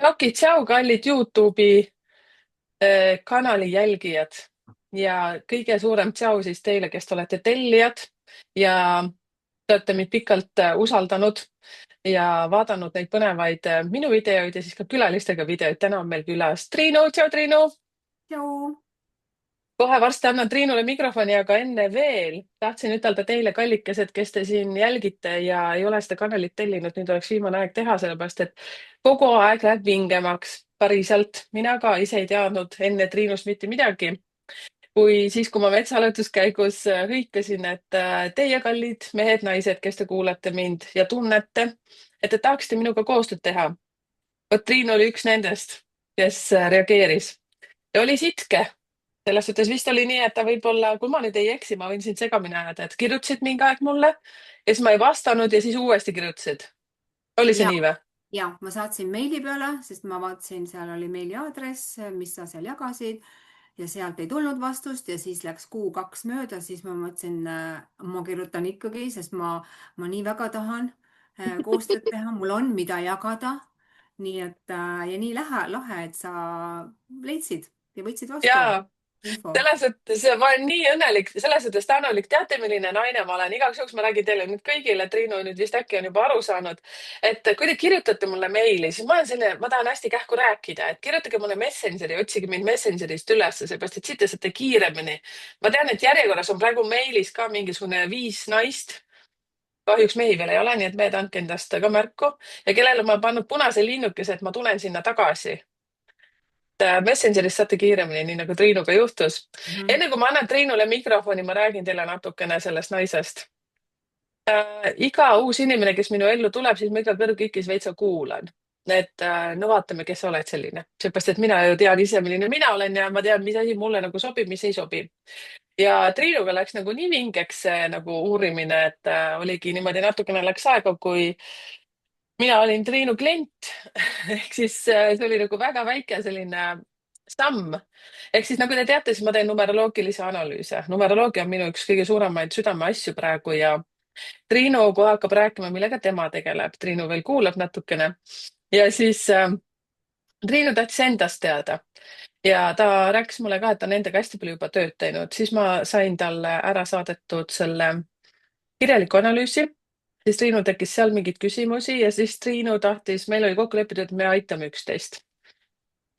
Oki, tšau, kallid Youtube'i kanali jälgijad ja kõige suurem tšau siis teile, kes te olete tellijad ja te olete mind pikalt usaldanud ja vaadanud neid põnevaid minu videoid ja siis ka külalistega videoid. Täna on meil külas Triinu. Tšau, Triinu! Joo. Kohe varsti annan Triinule mikrofoni, aga enne veel tahtsin ütelda teile, kallikesed, kes te siin jälgite ja ei ole seda kanalit tellinud, nüüd oleks viimane aeg teha, sellepärast et kogu aeg läheb vingemaks. Päriselt, mina ka ise ei teadnud enne Triinust mitte midagi, kui siis, kui ma metsahalletuskäigus hõikasin, et teie, kallid mehed-naised, kes te kuulate mind ja tunnete, et te tahaksite minuga koostööd teha. Vot Triin oli üks nendest, kes reageeris ja oli sitke. Selles suhtes vist oli nii, et ta võib-olla, kui ma nüüd ei eksi, ma võin sind segamini ajada, et kirjutasid mingi aeg mulle ja siis ma ei vastanud ja siis uuesti kirjutasid. Oli see Ja, nii või? ja ma saatsin meili peale, sest ma vaatasin, seal oli meiliaadress, mis sa seal jagasid ja sealt ei tulnud vastust ja siis läks kuu-kaks mööda, siis ma mõtlesin, ma kirjutan ikkagi, sest ma nii väga tahan koostööd teha, mul on, mida jagada. Nii et ja nii lahe, et sa leidsid ja võtsid vastu Jaa, info. selles suhtes ma olen nii õnnelik, selles suhtes tänulik. Teate, milline naine ma olen? Igaks juhuks ma räägin teile nüüd kõigile, Triinu nüüd vist äkki on juba aru saanud, et kui te kirjutate mulle meili, siis ma olen selline, ma tahan hästi kähku rääkida, et kirjutage mulle Messengeri, otsige mind Messengerist üles, seepärast et siit te saate kiiremini. Ma tean, et järjekorras on praegu meilis ka mingisugune 5 naist. Kahjuks mehi veel ei ole, nii et mehed, andke endast ka märku ja kellele ma olen pannud punase linnukese, et ma tulen sinna tagasi. Messengerist saate kiiremini, nii nagu Triinuga juhtus. Mhm. Enne kui ma annan Triinule mikrofoni, ma räägin teile natukene sellest naisest. Iga uus inimene, kes minu ellu tuleb, siis ma iga kõrgkikis veitsa kuulan. Et no vaatame, kes sa oled selline. Seepärast, et mina ju tean ise, milline mina olen ja ma tean, mis asi mulle nagu sobib, mis ei sobi. Ja Triinuga läks nagu nii vingeks see nagu uurimine, et oligi niimoodi natukene läks aega, kui mina olin Triinu klient. Ehk siis see oli nagu väga väike selline samm. Ehk siis nagu te teate, siis ma teen numeroloogilisi analüüse. Numeroloogia on minu üks kõige suuremaid südameasju praegu ja Triinu kohe hakkab rääkima, millega tema tegeleb. Triinu veel kuulab natukene ja siis Triinu tahtis endast teada ja ta rääkis mulle ka, et ta on endaga hästi palju juba tööd teinud. Siis ma sain talle ära saadetud selle kirjaliku analüüsi. Siis Triinul tekkis seal mingeid küsimusi ja siis Triinu tahtis, meil oli kokku lepitud, et me aitame üksteist.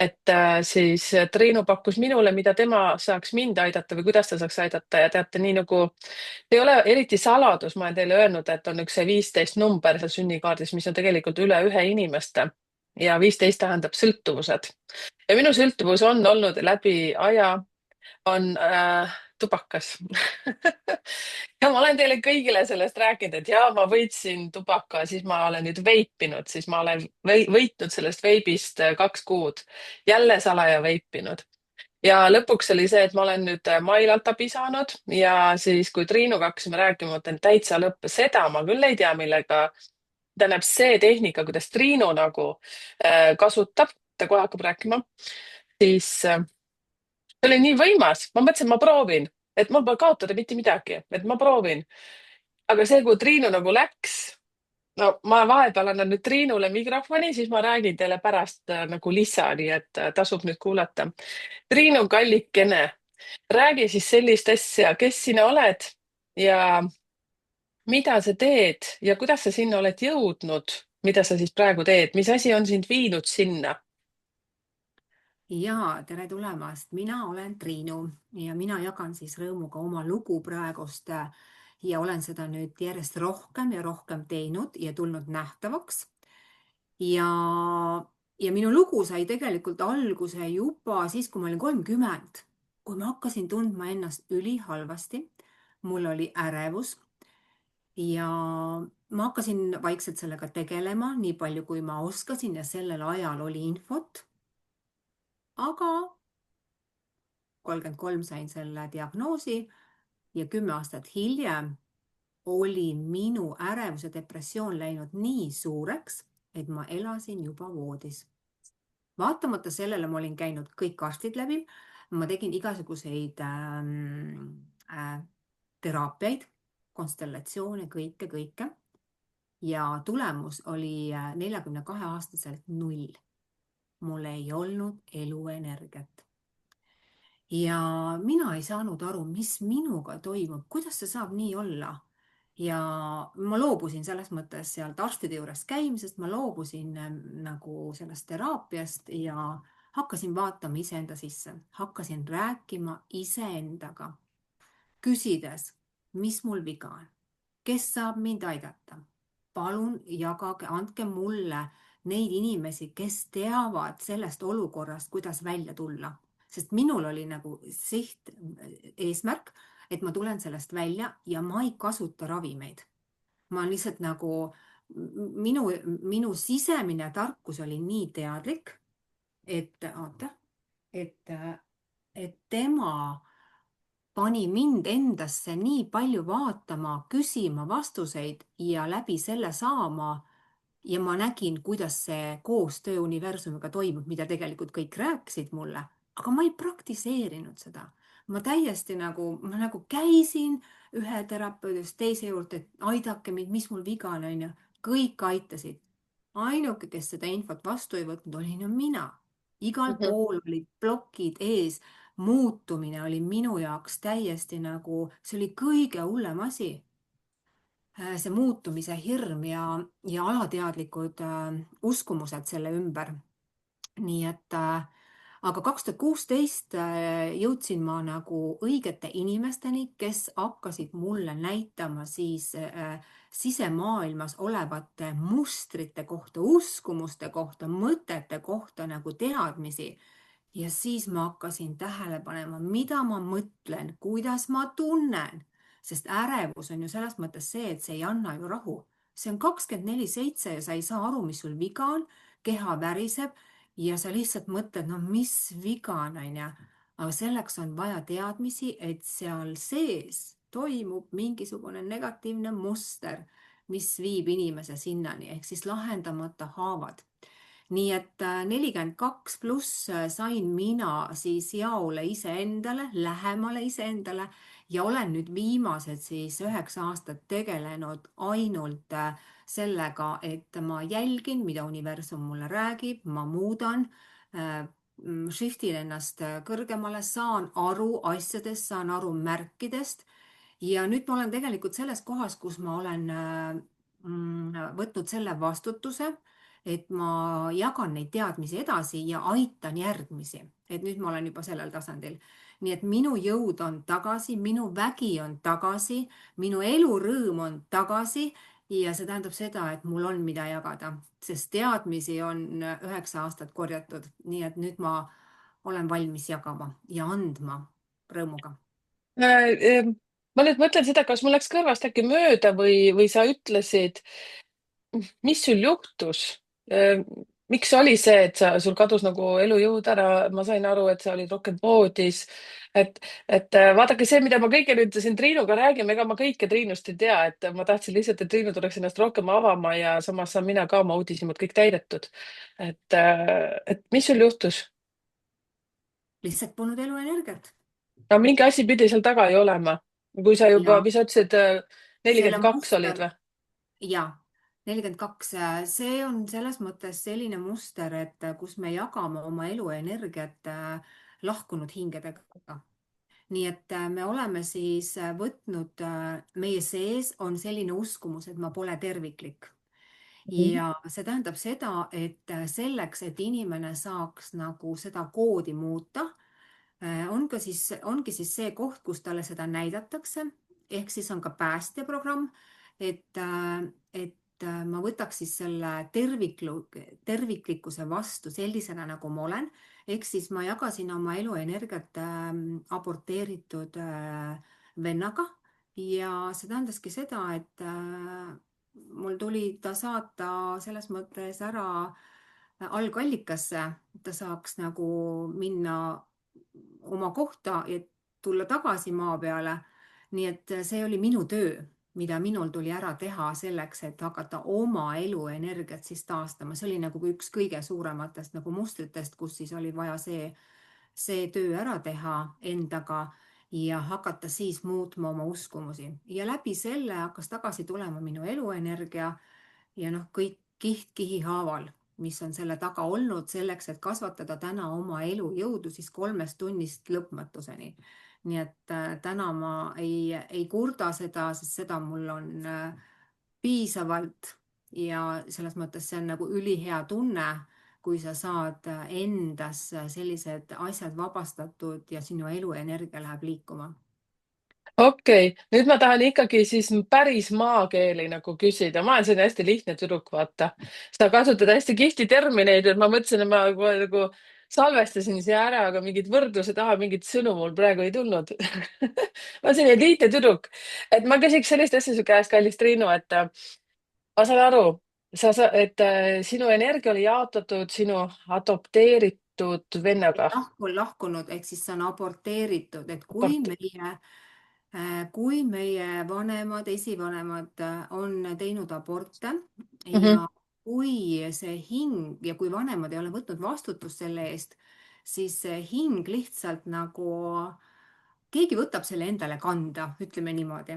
Et siis Triinu pakkus minule, mida tema saaks mind aidata või kuidas ta saaks aidata ja teate, nii nagu ei ole eriti saladus, ma olen teile öelnud, et on üks see 15 number seal sünnikaardis, mis on tegelikult üle ühe inimeste ja 15 tähendab sõltuvused. Ja minu sõltuvus on olnud läbi aja, on tubakas. Ja ma olen teile kõigile sellest rääkinud, et jaa, ma võitsin tubaka, siis ma olen nüüd veipinud, siis ma olen võitnud sellest veibist 2 kuud. Jälle salaja veipinud. Ja lõpuks oli see, et ma olen nüüd Mailalt abi saanud ja siis, kui Triinuga hakkasime rääkima, ma mõtlen täitsa lõpp, seda ma küll ei tea, millega, tähendab see tehnika, kuidas Triinu nagu kasutab, ta kohe hakkab rääkima, siis see oli nii võimas, ma mõtlesin, ma proovin, et mul pole kaotada mitte midagi, et ma proovin. Aga see, kui Triinu nagu läks, no ma vahepeal annan nüüd Triinule mikrofoni, siis ma räägin teile pärast nagu lisa, nii et tasub nüüd kuulata. Triinu, kallikene, räägi siis sellist asja, kes sina oled ja mida sa teed ja kuidas sa sinna oled jõudnud, mida sa siis praegu teed, mis asi on sind viinud sinna? Ja tere tulemast, mina olen Triinu ja mina jagan siis rõõmuga oma lugu praegust ja olen seda nüüd järjest rohkem ja rohkem teinud ja tulnud nähtavaks. Ja, ja minu lugu sai tegelikult alguse juba siis, kui ma olin 30, kui ma hakkasin tundma ennast ülihalvasti. Mul oli ärevus ja ma hakkasin vaikselt sellega tegelema, nii palju kui ma oskasin ja sellel ajal oli infot. Aga 33 sain selle diagnoosi ja 10 aastat hiljem oli minu ärevus ja depressioon läinud nii suureks, et ma elasin juba voodis. Vaatamata sellele ma olin käinud kõik arstid läbi, ma tegin igasuguseid teraapiaid, konstellatsioone, kõike. Ja tulemus oli 42-aastaselt null. mul ei olnud eluenergiat. Ja mina ei saanud aru, mis minuga toimub, kuidas see saab nii olla. Ja ma loobusin selles mõttes sealt arstide juures käimisest, ma loobusin nagu sellest teraapiast ja hakkasin vaatama iseenda sisse, hakkasin rääkima iseendaga, küsides, mis mul viga on, kes saab mind aidata. Palun jagage, andke mulle neid inimesi, kes teavad sellest olukorrast, kuidas välja tulla. Sest minul oli nagu siht, eesmärk, et ma tulen sellest välja ja ma ei kasuta ravimeid. Ma olen lihtsalt nagu, minu, minu sisemine tarkus oli nii teadlik, et oota, et, et tema pani mind endasse nii palju vaatama, küsima vastuseid ja läbi selle saama. Ja ma nägin, kuidas see koostöö universumiga toimub, mida tegelikult kõik rääkisid mulle, aga ma ei praktiseerinud seda. Ma täiesti ma nagu käisin ühe terapeudist teise juurde, et aidake mind, mis mul viga on, onju. Kõik aitasid. Ainuke, kes seda infot vastu ei võtnud, olin ju mina. Igal Mhm. pool olid plokid ees. Muutumine oli minu jaoks täiesti nagu, see oli kõige hullem asi. See muutumise hirm ja alateadlikud uskumused selle ümber. Nii et, aga 2016 jõudsin ma nagu õigete inimesteni, kes hakkasid mulle näitama siis sisemaailmas olevate mustrite kohta, uskumuste kohta, mõtete kohta nagu teadmisi. Ja siis ma hakkasin tähele panema, mida ma mõtlen, kuidas ma tunnen, sest ärevus on ju selles mõttes see, et see ei anna ju rahu. See on 24/7 ja sa ei saa aru, mis sul viga on, keha väriseb ja sa lihtsalt mõtled, no mis viga on, onju. Aga selleks on vaja teadmisi, et seal sees toimub mingisugune negatiivne muster, mis viib inimese sinnani, ehk siis lahendamata haavad. Nii et 42 pluss sain mina siis jaole iseendale, lähemale iseendale ja olen nüüd viimased siis 9 aastat tegelenud ainult sellega, et ma jälgin, mida universum mulle räägib, ma muudan, shiftin ennast kõrgemale, saan aru asjadest, saan aru märkidest ja nüüd ma olen tegelikult selles kohas, kus ma olen võtnud selle vastutuse, et ma jagan neid teadmisi edasi ja aitan järgmisi. Et nüüd ma olen juba sellel tasandil. Nii et minu jõud on tagasi, minu vägi on tagasi, minu elurõõm on tagasi ja see tähendab seda, et mul on mida jagada, sest teadmisi on 9 aastat korjatud. Nii et nüüd ma olen valmis jagama ja andma rõõmuga. Äh, äh, ma nüüd mõtlen seda, kas mul läks kõrvast äkki mööda või sa ütlesid, mis sul juhtus? Miks oli see, et sul kadus nagu elujõud ära? Ma sain aru, et sa olid rohkem voodis. Et, vaadake see, mida ma kõike nüüd siin Triinuga räägime, ega ma kõike Triinust ei tea, et ma tahtsin lihtsalt, et Triinu tuleks ennast rohkem avama ja samas saan mina ka oma uudishimud kõik täidetud. Et mis sul juhtus? Lihtsalt polnud eluenergiat. no mingi asi pidi seal taga ju olema. kui sa juba, Ja mis sa ütlesid, selle 42 olid muster või? ja 42, see on selles mõttes selline muster, et kus me jagame oma eluenergiat lahkunud hingedega. Nii et me oleme siis võtnud, meie sees on selline uskumus, et ma pole terviklik. Mhm. Ja see tähendab seda, et selleks, et inimene saaks nagu seda koodi muuta, ongi siis see koht, kus talle seda näidatakse, ehk siis on ka päästjaprogramm, et ma võtaks siis selle terviklikkuse vastu sellisena, nagu ma olen, ehk siis ma jagasin oma eluenergiat aborteeritud vennaga ja see tähendaski seda, et mul tuli ta saata selles mõttes ära algallikasse, et ta saaks nagu minna oma kohta ja tulla tagasi maa peale. Nii et see oli minu töö, mida minul tuli ära teha selleks, et hakata oma eluenergiat siis taastama. See oli nagu üks kõige suurematest nagu mustritest, kus siis oli vaja see töö ära teha endaga ja hakata siis muutma oma uskumusi. Ja läbi selle hakkas tagasi tulema minu eluenergia ja noh, kõik kiht kihi haaval. mis on selle taga olnud selleks, et kasvatada täna oma elujõudu siis 3 tunnist lõpmatuseni. nii et täna ma ei kurda seda, sest seda mul on piisavalt ja selles mõttes see on nagu ülihea tunne, kui sa saad endas sellised asjad vabastatud ja sinu eluenergia läheb liikuma. okei, nüüd ma tahan ikkagi siis päris maakeeli nagu küsida. ma olen selline hästi lihtne tüdruk, vaata. sa kasutad hästi kihvti termineid, et ma mõtlesin, et ma kohe nagu salvestasin siia ära, aga mingid võrdluse taha mingit sõnu mul praegu ei tulnud ma olen selline lihtne tüdruk. et ma küsiks sellist asja su käest, kallis Triinu, et ma saan aru, et sinu energia oli jaotatud sinu adopteeritud vennaga. Lahkunud ehk siis see on aborteeritud, et Abort. kui meie vanemad, esivanemad on teinud aborte Mhm, ja kui see hing ja kui vanemad ei ole võtnud vastutust selle eest, siis see hing lihtsalt nagu, keegi võtab selle endale kanda, ütleme niimoodi.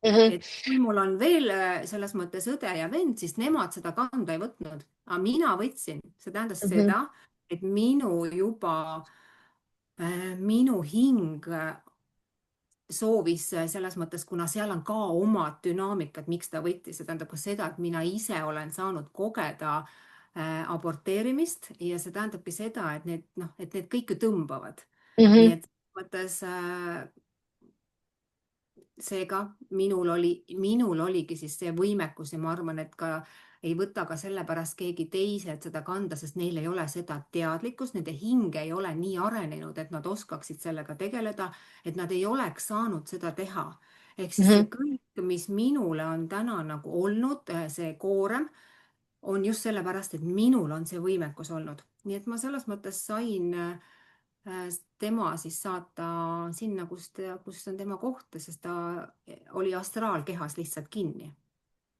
mhm, Et kui mul on veel selles mõttes õde ja vend, siis nemad seda kanda ei võtnud, aga mina võtsin. See tähendas mhm, seda, et minu hing soovis selles mõttes, kuna seal on ka omad dünaamikad, miks ta võttis, see tähendab ka seda, et mina ise olen saanud kogeda aborteerimist ja see tähendabki seda, et need kõik ju tõmbavad. nii mhm, et mõttes seega minul oligi siis see võimekus ja ma arvan, et ka ei võta ka sellepärast keegi teised seda kanda, sest neil ei ole seda teadlikkust, nende hing ei ole nii arenenud, et nad oskaksid sellega tegeleda, et nad ei oleks saanud seda teha. ehk siis see mhm. kõik, mis minule on täna nagu olnud, see koorem, on just sellepärast, et minul on see võimekus olnud. nii et ma selles mõttes sain tema siis saata sinna, kus on tema koht, sest ta oli astraalkehas lihtsalt kinni.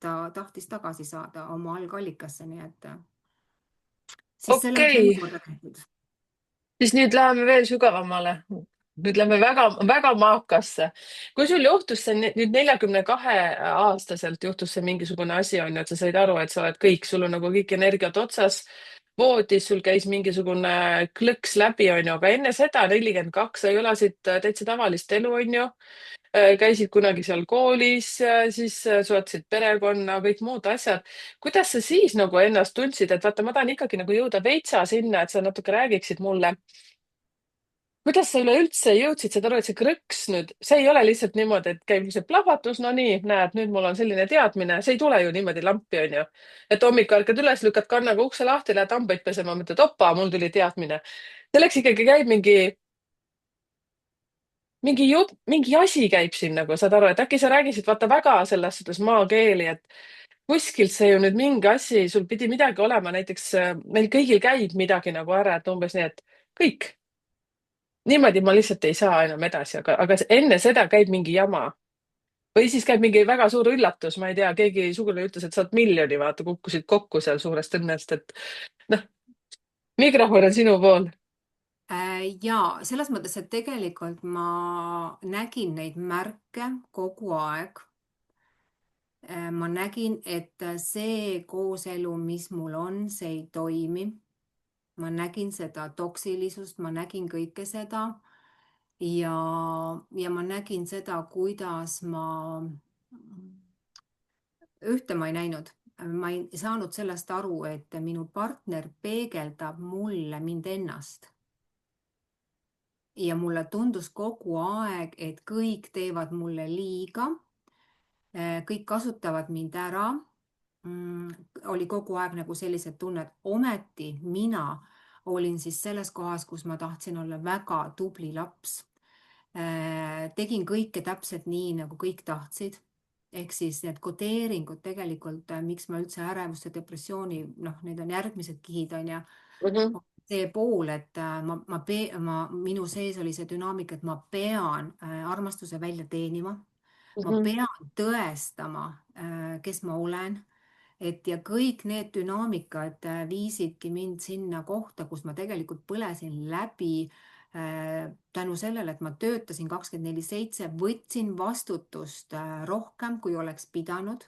Ta tahtis tagasi saada oma algallikasse, nii et siis selle on okei, selle korda tehtud. siis nüüd läheme veel sügavamale. Nüüd lähme väga, väga maakasse. kui sul juhtus see nüüd 42-aastaselt juhtus see mingisugune asi, on ju, et sa said aru, et sa oled kõik, sul on nagu kõik energiat otsas, voodis, sul käis mingisugune klõks läbi, on ju, aga enne seda 42 sa elasid täitsa tavalist elu, on ju. Käisid kunagi seal koolis, siis soetasid perekonna, kõik muud asjad. kuidas sa siis nagu ennast tundsid, et vaata, ma tahan ikkagi nagu jõuda veitsa sinna, et sa natuke räägiksid mulle, kuidas sa üleüldse jõudsid seda aru, et see krõks nüüd, see ei ole lihtsalt niimoodi, et käib see plahvatus, no nii, näed, nüüd mul on selline teadmine, see ei tule ju niimoodi lampi, on ju. et hommikul ärkad üles, lükkad kannaga ukse lahti, lähed hambaid pesema, mõtled, opa, mul tuli teadmine. selleks ikkagi käib mingi jutt, mingi asi käib siin nagu, saad aru, et äkki sa räägisid vaata väga selles suhtes maakeeli, et kuskilt see ju nüüd mingi asi, sul pidi midagi olema, näiteks meil kõigil käib midagi nagu ära, et umbes nii, et kõik, niimoodi ma lihtsalt ei saa enam edasi, aga enne seda käib mingi jama. või siis käib mingi väga suur üllatus, ma ei tea, keegi sugulane ütles, et saad miljoni, vaata, kukkusid kokku seal suurest õnnest, et noh, mikrofon on sinu pool. Ja selles mõttes, et tegelikult ma nägin neid märke kogu aeg. Ma nägin, et see kooselu, mis mul on, see ei toimi. Ma nägin seda toksilisust, ma nägin kõike seda ja, ja ma nägin seda, ühte ma ei näinud. Ma ei saanud sellest aru, et minu partner peegeldab mulle mind ennast. Ja mulle tundus kogu aeg, et kõik teevad mulle liiga. Kõik kasutavad mind ära. Oli kogu aeg nagu sellised tunned. Ometi mina olin siis selles kohas, kus ma tahtsin olla väga tubli laps. Tegin kõike täpselt nii, nagu kõik tahtsid. Ehk siis need kodeeringud tegelikult, miks ma üldse ärevust ja depressiooni, need on järgmised kihid, on ju. Mhm, See pool, et minu sees oli see dünaamika, et ma pean armastuse välja teenima. Ma mhm, pean tõestama, kes ma olen. Ja kõik need dünaamikad viisidki mind sinna kohta, kus ma tegelikult põlesin läbi tänu sellele, et ma töötasin 24/7, võtsin vastutust rohkem, kui oleks pidanud.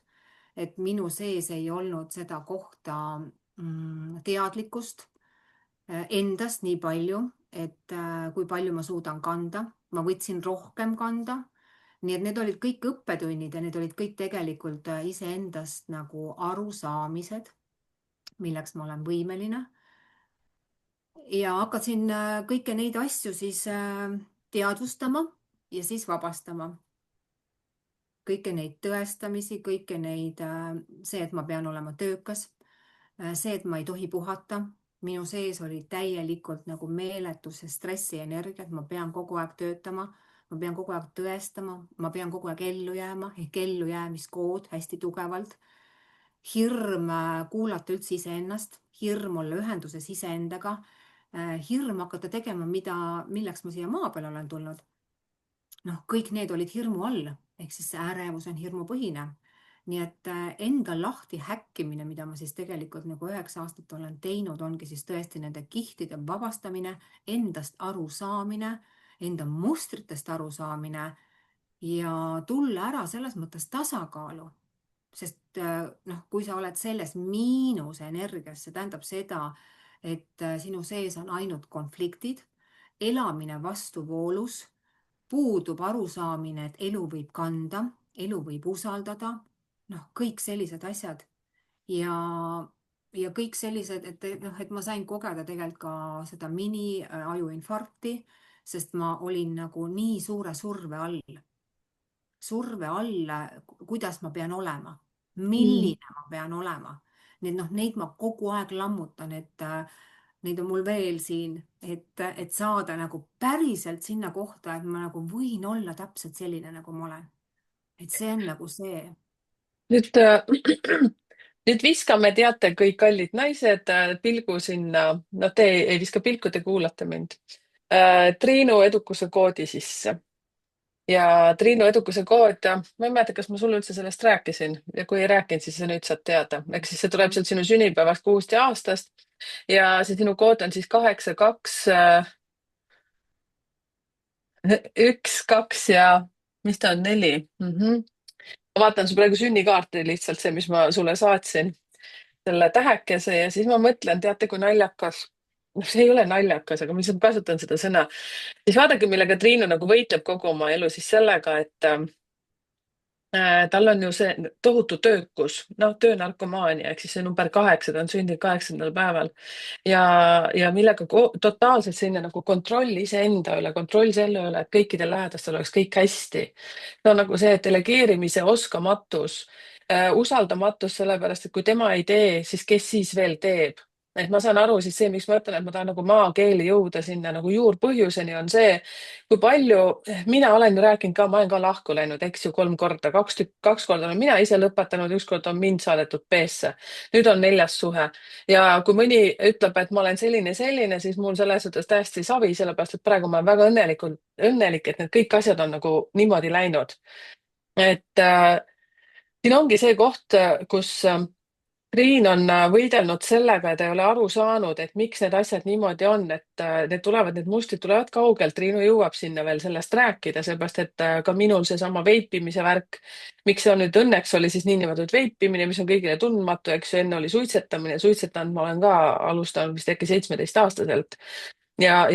Et minu sees ei olnud seda kohta, teadlikkust endast nii palju, et kui palju ma suudan kanda. Ma võtsin rohkem kanda. Nii et need olid kõik õppetunnid ja need olid kõik tegelikult iseendast nagu arusaamised, milleks ma olen võimeline. Ja hakkasin kõiki neid asju siis teadvustama ja siis vabastama. Kõiki neid tõestamisi, kõiki neid, see, et ma pean olema töökas, see, et ma ei tohi puhata. Minu sees oli täielikult nagu meeletu see stressienergia, et ma pean kogu aeg töötama, ma pean kogu aeg tõestama, ma pean kogu aeg ellu jääma ehk ellujäämiskood hästi tugevalt. Hirm kuulata üldse iseennast, hirm olla ühenduses iseendaga, hirm hakata tegema, milleks ma siia maa peale olen tulnud. Noh, kõik need olid hirmu all, ehk siis see ärevus on hirmupõhine. Nii et enda lahti häkkimine, mida ma siis tegelikult nagu 9 aastat olen teinud, ongi siis tõesti nende kihtide vabastamine, endast arusaamine, enda mustritest arusaamine ja tulla ära selles mõttes tasakaalu. Sest noh, kui sa oled selles miinusenergias, see tähendab seda, et sinu sees on ainult konfliktid, elamine vastuvoolus, puudub arusaamine, et elu võib kanda, elu võib usaldada, noh, kõik sellised asjad. Ja, ja kõik sellised, noh, et ma sain kogeda tegelikult ka seda mini-ajuinfarkti, sest ma olin nagu nii suure surve all, kuidas ma pean olema, Mm. milline ma pean olema. Nii et noh, neid ma kogu aeg lammutan, et neid on mul veel siin, et saada nagu päriselt sinna kohta, et ma nagu võin olla täpselt selline, nagu ma olen. Et see on nagu see. nüüd, nüüd viskame, teate, kõik kallid naised, pilgu sinna, no te ei viska pilku, te kuulate mind. Triinu edukuse koodi sisse. Ja Triinu edukuse kood, ma ei mäleta, kas ma sulle üldse sellest rääkisin ja kui ei rääkinud, siis sa nüüd saad teada. Ehk siis see tuleb sealt sinu sünnipäevast, kuust ja aastast. Ja see sinu kood on siis 82, 1, 2 ja mis ta on, 4. Ma vaatan su praegu sünnikaarti, lihtsalt see, mis ma sulle saatsin, selle tähekese ja siis ma mõtlen, teate, kui naljakas, noh, see ei ole naljakas, aga ma lihtsalt kasutan seda sõna, siis vaadake, millega Triinu nagu võitleb kogu oma elu siis sellega, et tal on ju see tohutu töökus, noh, töönarkomaania, ehk siis see number 8, ta on sündinud 8. päeval ja millega totaalselt selline nagu kontroll iseenda üle, kontroll selle üle, et kõikidel lähedastel oleks kõik hästi. See on nagu see delegeerimise oskamatus, usaldamatus, sellepärast et kui tema ei tee, siis kes siis veel teeb? Et ma saan aru siis see, miks ma ütlen, et ma tahan nagu maakeeli jõuda sinna nagu juurpõhjuseni on see, kui palju, mina olen ju rääkinud ka, ma olen ka lahku läinud, eks ju, 3 korda, 2 korda olen mina ise lõpetanud, 1 kord on mind saadetud B-sse. Nüüd on 4. suhe ja kui mõni ütleb, et ma olen selline, siis mul selles suhtes täiesti savi, sellepärast et praegu ma olen väga õnnelik, et need kõik asjad on nagu niimoodi läinud. Et siin ongi see koht, kus Triin on võidelnud sellega, et ei ole aru saanud, et miks need asjad niimoodi on, et need mustrid tulevad kaugelt. Triinu jõuab sinna veel sellest rääkida, seepärast et ka minul seesama veipimise värk, miks see on nüüd õnneks oli siis niinimetatud veipimine, mis on kõigile tundmatu, eks ju, enne oli suitsetamine. Suitsetanud ma olen ka alustanud vist äkki 17-aastaselt. Ja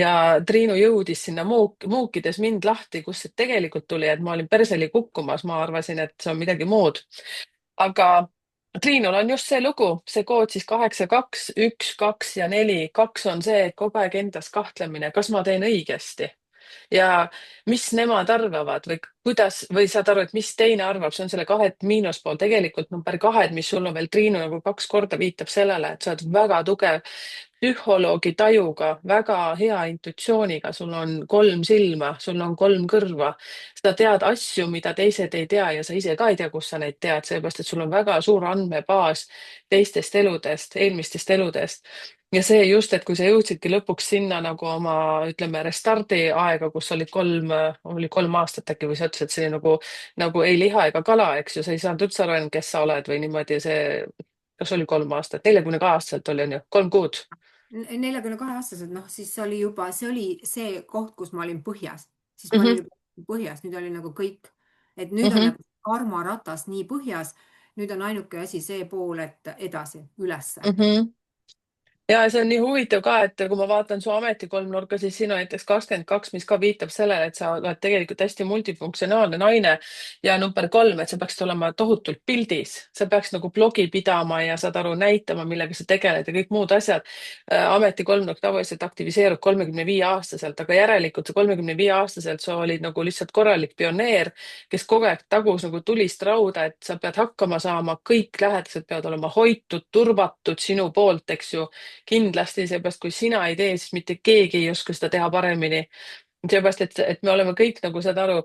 Triinu jõudis sinna muukides mind lahti, kust see tegelikult tuli, et ma olin perseli kukkumas, ma arvasin, et see on midagi muud. Aga Triinul on just see lugu, see kood siis 8, 2, 1, 2 ja 4. 2 on see, et kogu aeg endas kahtlemine, kas ma teen õigesti ja mis nemad arvavad või kuidas, või saad aru, et mis teine arvab, see on selle 2 miinuspool. Tegelikult number 2, mis sul on veel Triinu nagu 2 korda viitab sellele, et sa oled väga tugev psühholoogi tajuga, väga hea intuitsiooniga, sul on 3 silma, sul on 3 kõrva. Sa tead asju, mida teised ei tea ja sa ise ka ei tea, kus sa neid tead, sellepärast et sul on väga suur andmebaas teistest eludest, eelmistest eludest. Ja see just, et kui sa jõudsidki lõpuks sinna nagu oma, ütleme, restardi aega, kus oli 3 aastat äkki, või sa ütlesid, et see oli nagu ei liha ega kala, eks ju, sa ei saanud üldse aru, kes sa oled või niimoodi see, kas oli 3 aastat, 42-aastaselt oli, on ju, 3 kuud. 42-aastaselt, noh, siis oli juba, see oli see koht, kus ma olin põhjas, siis ma olin Mhm, juba põhjas, nüüd oli nagu kõik, et nüüd on mhm, nagu karmaratas nii põhjas, nüüd on ainuke asi see pool, et edasi, ülesse. mhm. ja see on nii huvitav ka, et kui ma vaatan su ametikolmnurka, siis siin on näiteks 22, mis ka viitab sellele, et sa oled tegelikult hästi multifunktsionaalne naine. Ja number 3, et sa peaksid olema tohutult pildis, sa peaks nagu blogi pidama ja saad aru, näitama, millega sa tegeled ja kõik muud asjad. Ametikolmnurk tavaliselt aktiviseerub 35-aastaselt, aga järelikult see 35-aastaselt sa olid nagu lihtsalt korralik pioneer, kes kogu aeg tagus nagu tulist rauda, et sa pead hakkama saama, kõik lähedased peavad olema hoitud, turvatud sinu poolt, eks ju kindlasti, seepärast kui sina ei tee, siis mitte keegi ei oska seda teha paremini. seepärast, et me oleme kõik nagu saad aru,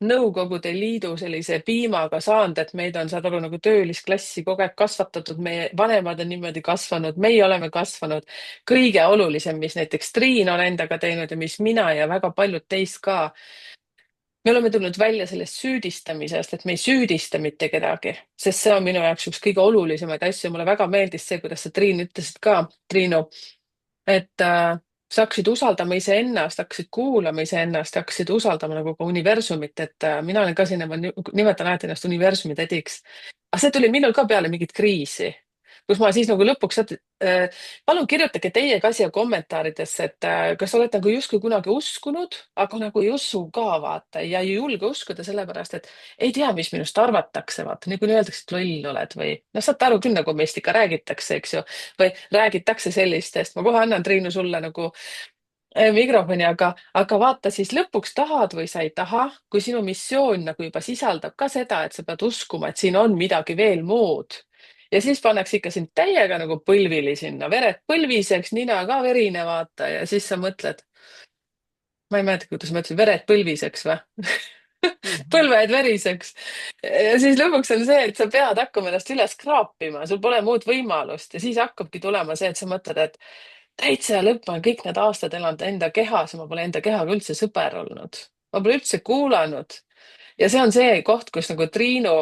Nõukogude Liidu sellise piimaga saanud, et meid on, saad aru, nagu töölisklassi kogu aeg kasvatatud, meie vanemad on niimoodi kasvanud, meie oleme kasvanud. kõige olulisem, mis näiteks Triin on endaga teinud ja mis mina ja väga paljud teist ka, me oleme tulnud välja sellest süüdistamisest, et me ei süüdista mitte kedagi, sest see on minu jaoks üks kõige olulisemaid asju. Mulle väga meeldis see, kuidas sa, Triin, ütlesid ka, Triinu, et sa hakkasid usaldama iseennast, hakkasid kuulama iseennast, hakkasid usaldama nagu ka universumit, et mina olen ka sinna, ma nimetan alati ennast universumi tädiks. aga see tuli minul ka peale mingit kriisi, kus ma siis nagu lõpuks, palun kirjutage teie ka siia kommentaaridesse, et kas olete nagu justkui kunagi uskunud, aga nagu ei usu ka vaata ja ei julge uskuda sellepärast, et ei tea, mis minust arvatakse, vaata niikuinii öeldakse, et loll oled või noh, saate aru küll, nagu meist ikka räägitakse, eks ju, või räägitakse sellistest. ma kohe annan, Triinu, sulle nagu mikrofoni, aga vaata siis lõpuks tahad või sa ei taha, kui sinu missioon nagu juba sisaldab ka seda, et sa pead uskuma, et siin on midagi veel muud. ja siis pannakse ikka sind täiega nagu põlvili sinna, vered põlviseks, nina ka verine, vaata, ja siis sa mõtled, ma ei mäleta, kuidas ma ütlesin, vered põlviseks või? Mhm. põlved veriseks. ja siis lõpuks on see, et sa pead hakkama ennast üles kraapima, sul pole muud võimalust ja siis hakkabki tulema see, et sa mõtled, et täitsa lõpp, ma olen kõik need aastad elanud enda kehas ja ma pole enda kehaga üldse sõber olnud. ma pole üldse kuulanud. ja see on see koht, kus nagu Triinu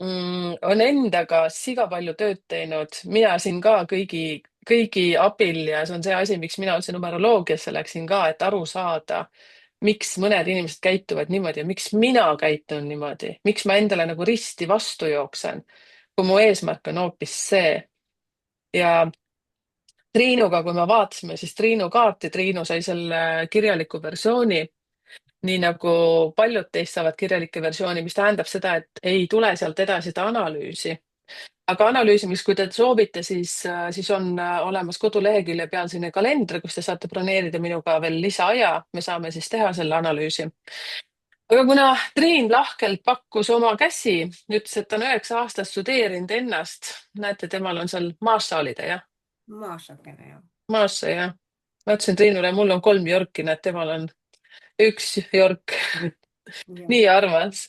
on endaga siga palju tööd teinud, mina siin ka kõigi abil ja see on see asi, miks mina üldse numeroloogiasse läksin ka, et aru saada, miks mõned inimesed käituvad niimoodi ja miks mina käitun niimoodi, miks ma endale nagu risti vastu jooksen, kui mu eesmärk on hoopis see. ja Triinuga, kui me vaatasime, siis Triinu kaarti, Triinu sai selle kirjaliku versiooni, nii nagu paljud teist saavad kirjalikke versiooni, mis tähendab seda, et ei tule sealt edasi seda analüüsi. aga analüüsimiseks, kui te soovite, siis on olemas kodulehekülje peal selline kalender, kus te saate broneerida minuga veel lisaaja, me saame siis teha selle analüüsi. aga kuna Triin lahkelt pakkus oma käsi, ütles, et ta on 9 aastat studeerinud ennast, näete, temal on seal maasaalide, jah, Maasakene jah. maasse, jah. ma ütlesin Triinule, mul on 3 Yorki, näed, temal on 1 York. Ja. nii armas.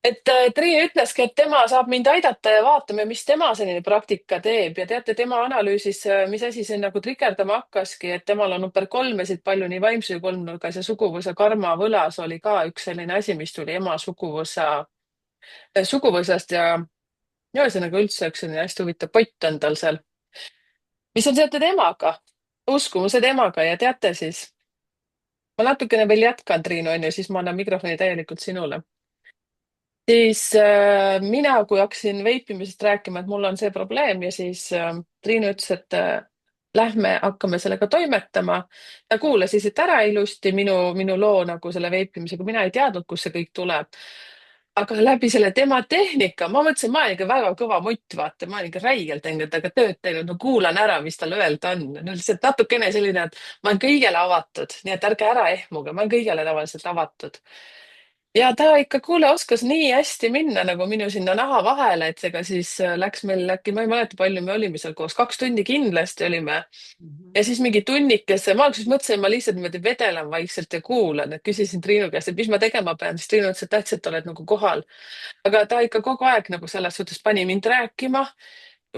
et Triin ütleski, et tema saab mind aidata ja vaatame, mis tema selline praktika teeb ja teate, tema analüüsis, mis asi see nagu trigerdama hakkaski, et temal on number 3 ja siit palju nii vaimse kolmnurgas ja suguvõsa karma võlas oli ka üks selline asi, mis tuli ema suguvõsast ja ühesõnaga üldse üks selline hästi huvitav pott on tal seal, mis on seotud emaga, uskumused emaga ja teate siis, ma natukene veel jätkan, Triin, on ju, siis ma annan mikrofoni täielikult sinule. Siis mina, kui hakkasin veipimisest rääkima, et mul on see probleem ja siis Triinu ütles, et lähme hakkame sellega toimetama. ta kuulas siis ära ilusti minu loo nagu selle veipimisega, mina ei teadnud, kust see kõik tuleb. aga läbi selle tema tehnika, ma mõtlesin, ma olen ikka väga kõva mutt, vaata, ma olen ikka räigelt endaga tööd teinud, no kuulan ära, mis tal öelda on. no lihtsalt natukene selline, et ma olen kõigele avatud, nii et ärge ära ehmuge, ma olen kõigele tavaliselt avatud. ja ta ikka, kuule, oskas nii hästi minna nagu minu sinna naha vahele, et ega siis läks meil äkki, ma ei mäleta, palju me olime seal koos, 2 tundi kindlasti olime. Mhm. ja siis mingi tunnikese, ma alguses mõtlesin, ma lihtsalt niimoodi vedelen vaikselt ja kuulan, et küsisin Triinu käest, et mis ma tegema pean, siis Triinu ütles, et täitsa, et oled nagu kohal. aga ta ikka kogu aeg nagu selles suhtes pani mind rääkima,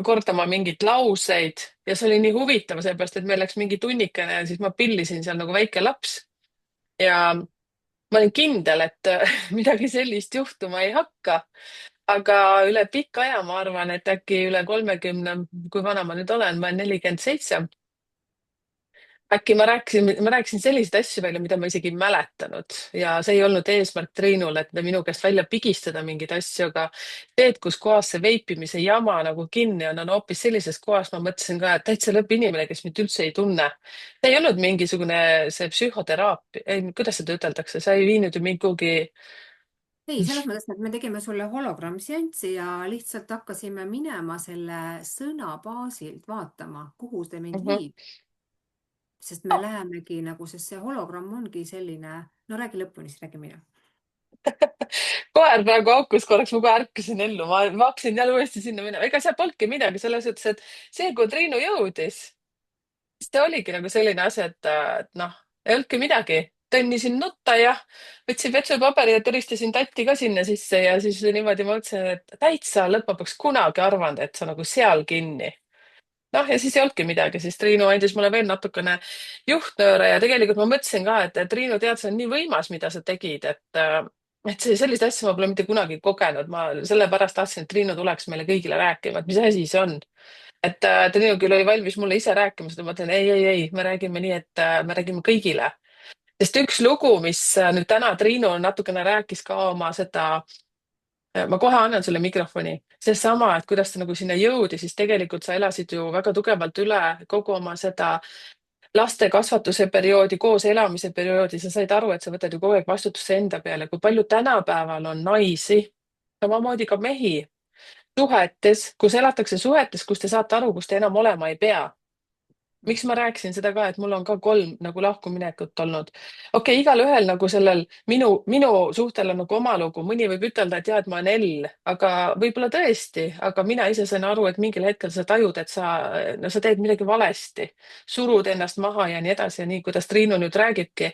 kordama mingeid lauseid ja see oli nii huvitav, sellepärast et meil läks mingi tunnikene ja siis ma pillisin seal nagu väike laps ja ma olin kindel, et midagi sellist juhtuma ei hakka. aga üle pika aja, ma arvan, et äkki üle 30, kui vana ma nüüd olen, ma olen 47. äkki ma rääkisin selliseid asju välja, mida ma isegi ei mäletanud ja see ei olnud eesmärk Triinul, et minu käest välja pigistada mingeid asju, aga see, et kus kohas see veipimise jama nagu kinni on hoopis sellises kohas, ma mõtlesin ka, et täitsa lõpp inimene, kes mind üldse ei tunne. see ei olnud mingisugune see psühhoteraapia, ei, kuidas seda üteldakse, sa ei viinud ju mind kuhugi. ei, selles mõttes, et me tegime sulle hologrammseanssi ja lihtsalt hakkasime minema selle sõna baasilt vaatama, kuhu see mind Mhm. viib. Sest me lähemegi nagu, sest see hologramm ongi selline, no räägi lõpuni, siis räägi mina. koer praegu haukus korraks, ma kohe ärkasin ellu, ma hakkasin jälle uuesti sinna minema, ega seal polnudki midagi selles suhtes, et see, kui Triinu jõudis, siis ta oligi nagu selline asi, et noh, ei olnudki midagi. tõmmisin nutta ja võtsin vetsupaberi ja tõristasin tatti ka sinna sisse ja siis niimoodi ma mõtlesin, et täitsa lõpp, ma poleks kunagi arvanud, et sa nagu seal kinni. noh, ja siis ei olnudki midagi, siis Triinu andis mulle veel natukene juhtnööre ja tegelikult ma mõtlesin ka, et Triinu, tead, see on nii võimas, mida sa tegid, et sellist asja ma pole mitte kunagi kogenud, ma sellepärast tahtsin, et Triinu tuleks meile kõigile rääkima, et mis asi see on. Triinu küll oli valmis mulle ise rääkima seda, ma ütlen ei, me räägime nii, et me räägime kõigile. sest üks lugu, mis nüüd täna Triinu natukene rääkis ka oma seda, ma kohe annan sulle mikrofoni, seesama, et kuidas ta nagu sinna jõudis, siis tegelikult sa elasid ju väga tugevalt üle kogu oma seda laste kasvatuse perioodi, koos elamise perioodi, sa said aru, et sa võtad ju kogu aeg vastutuse enda peale, kui palju tänapäeval on naisi, samamoodi ka mehi, suhetes, kus elatakse suhetes, kus te saate aru, kus te enam olema ei pea. miks ma rääkisin seda ka, et mul on ka 3 nagu lahkuminekut olnud. okei, igalühel nagu sellel minu suhtel on nagu oma lugu, mõni võib ütelda, et jaa, et ma olen L, aga võib-olla tõesti, aga mina ise sain aru, et mingil hetkel sa tajud, et no sa teed midagi valesti, surud ennast maha ja nii edasi ja nii, kuidas Triinu nüüd räägibki.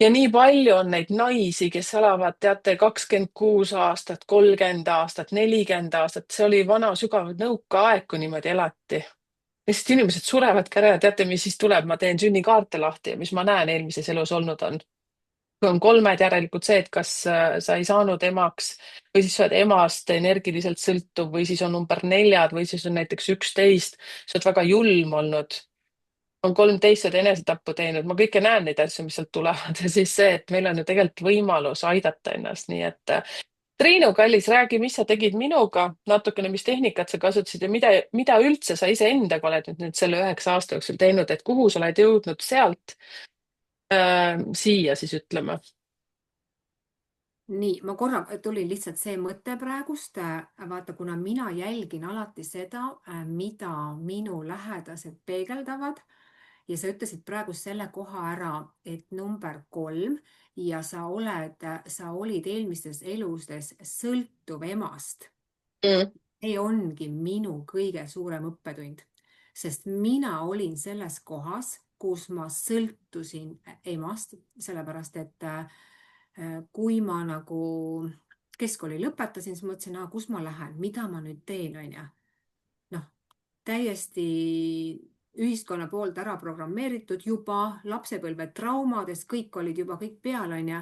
ja nii palju on neid naisi, kes elavad, teate, 26 aastat, 30 aastat, 40 aastat, see oli vana sügav nõukaaeg, kui niimoodi elati. lihtsalt inimesed surevadki ära ja teate, mis siis tuleb, ma teen sünnikaarte lahti ja mis ma näen eelmises elus olnud on. kui on 3 järelikult see, et kas sa ei saanud emaks või siis sa oled emast energiliselt sõltuv või siis on number 4 või siis on näiteks 11, sa oled väga julm olnud, on 13 oled enesetappu teinud, ma kõike näen neid asju, mis sealt tulevad ja siis see, et meil on ju tegelikult võimalus aidata ennast, nii et Triinu, kallis, räägi, mis sa tegid minuga, natukene, mis tehnikat sa kasutasid ja mida üldse sa iseendaga oled nüüd selle 9 aasta jooksul teinud, et kuhu sa oled jõudnud sealt siia siis ütleme. Nii, ma korra tulin lihtsalt see mõte praegust, vaata, kuna mina jälgin alati seda, mida minu lähedased peegeldavad ja sa ütlesid praegu selle koha ära, et number 3 ja sa olid eelmistes elustes sõltuv emast. Mm. See ongi minu kõige suurem õppetund, sest mina olin selles kohas, kus ma sõltusin emast, sellepärast et kui ma nagu keskkooli lõpetasin, siis mõtlesin, kus ma lähen, mida ma nüüd teen, onju. Noh, täiesti ühiskonna poolt ära programmeeritud juba, lapsepõlve traumadest, kõik olid juba kõik peal, onju.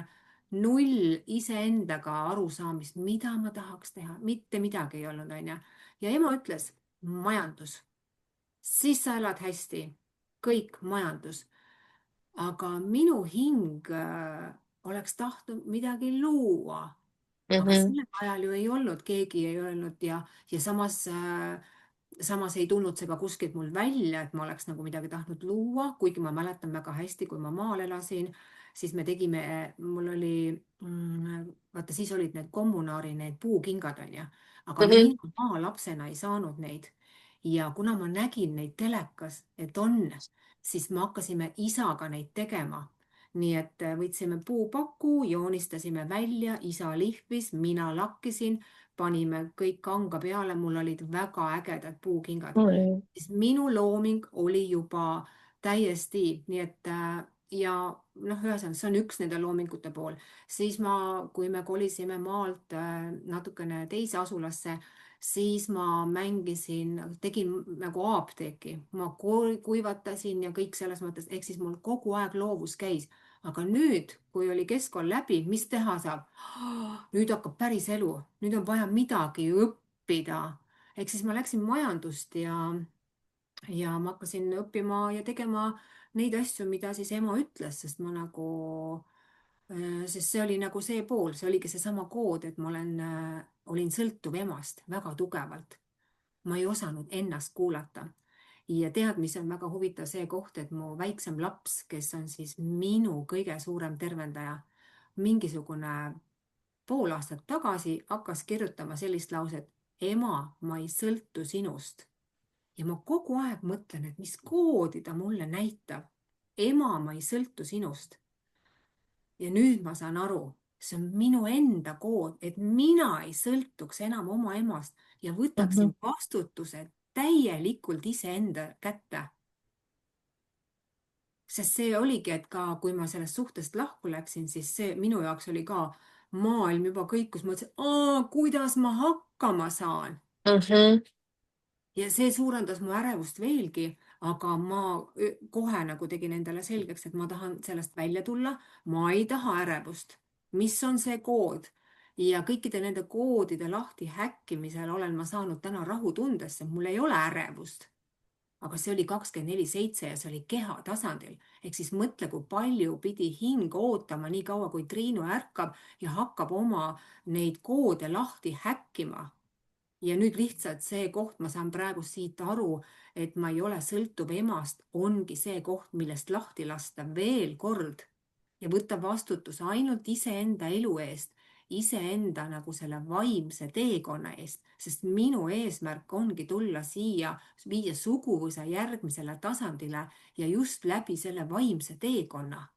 Null iseendaga arusaamist, mida ma tahaks teha, mitte midagi ei olnud, onju. Ja ema ütles, majandus, siis sa elad hästi, kõik majandus. Aga minu hing oleks tahtnud midagi luua, aga Mhm. sellel ajal ju ei olnud, keegi ei öelnud ja samas ei tulnud see ka kuskilt mul välja, et ma oleks nagu midagi tahtnud luua, kuigi ma mäletan väga hästi, kui ma maal elasin, siis me tegime, mul oli, vaata siis olid need kommunaari, need puukingad onju, aga Mhm. mina maalapsena ei saanud neid. ja kuna ma nägin neid telekas, et on, siis me hakkasime isaga neid tegema. nii et võtsime puupaku, joonistasime välja, isa lihvis, mina lakkisin, panime kõik kanga peale, mul olid väga ägedad puukingad. Mm. siis minu looming oli juba täiesti, nii et ja noh, ühesõnaga, see on üks nende loomingute pool. siis kui me kolisime maalt natukene teise asulasse, siis ma mängisin, tegin nagu apteeki, ma kuivatasin ja kõik selles mõttes, ehk siis mul kogu aeg loovus käis. aga nüüd, kui oli keskkool läbi, mis teha saab? nüüd hakkab päris elu, nüüd on vaja midagi õppida. ehk siis ma läksin majandust ja ma hakkasin õppima ja tegema neid asju, mida siis ema ütles, sest ma nagu, sest see oli nagu see pool, see oligi seesama kood, et ma olin sõltuv emast väga tugevalt. Ma ei osanud ennast kuulata. Ja tead, mis on väga huvitav see koht, et mu väiksem laps, kes on siis minu kõige suurem tervendaja, mingisugune pool aastat tagasi hakkas kirjutama sellist lauset: ema, ma ei sõltu sinust. Ja ma kogu aeg mõtlen, et mis koodi ta mulle näitab. ema, ma ei sõltu sinust. Ja nüüd ma saan aru, see on minu enda kood, et mina ei sõltuks enam oma emast ja Mhm. võtaksin vastutuse täielikult iseenda kätte. Sest see oligi, et ka kui ma sellest suhtest lahku läksin, siis see minu jaoks oli ka maailm juba kõikus, mõtlesin, kuidas ma hakkama saan. Mhm. Ja see suurendas mu ärevust veelgi, aga ma kohe nagu tegin endale selgeks, et ma tahan sellest välja tulla. Ma ei taha ärevust. Mis on see kood? Ja kõikide nende koodide lahti häkkimisel olen ma saanud täna rahutundesse. Mul ei ole ärevust, aga see oli 24/7 ja see oli keha tasandil. Ehk siis mõtle, kui palju pidi hing ootama nii kaua, kui Triinu ärkab ja hakkab oma neid koode lahti häkkima. Ja nüüd lihtsalt see koht, ma saan praegu siit aru, et ma ei ole sõltuv emast, ongi see koht, millest lahti lasta veel kord ja võtta vastutus ainult iseenda elu eest, iseenda nagu selle vaimse teekonna eest, sest minu eesmärk ongi tulla siia, viia suguvõsa järgmisele tasandile ja just läbi selle vaimse teekonna.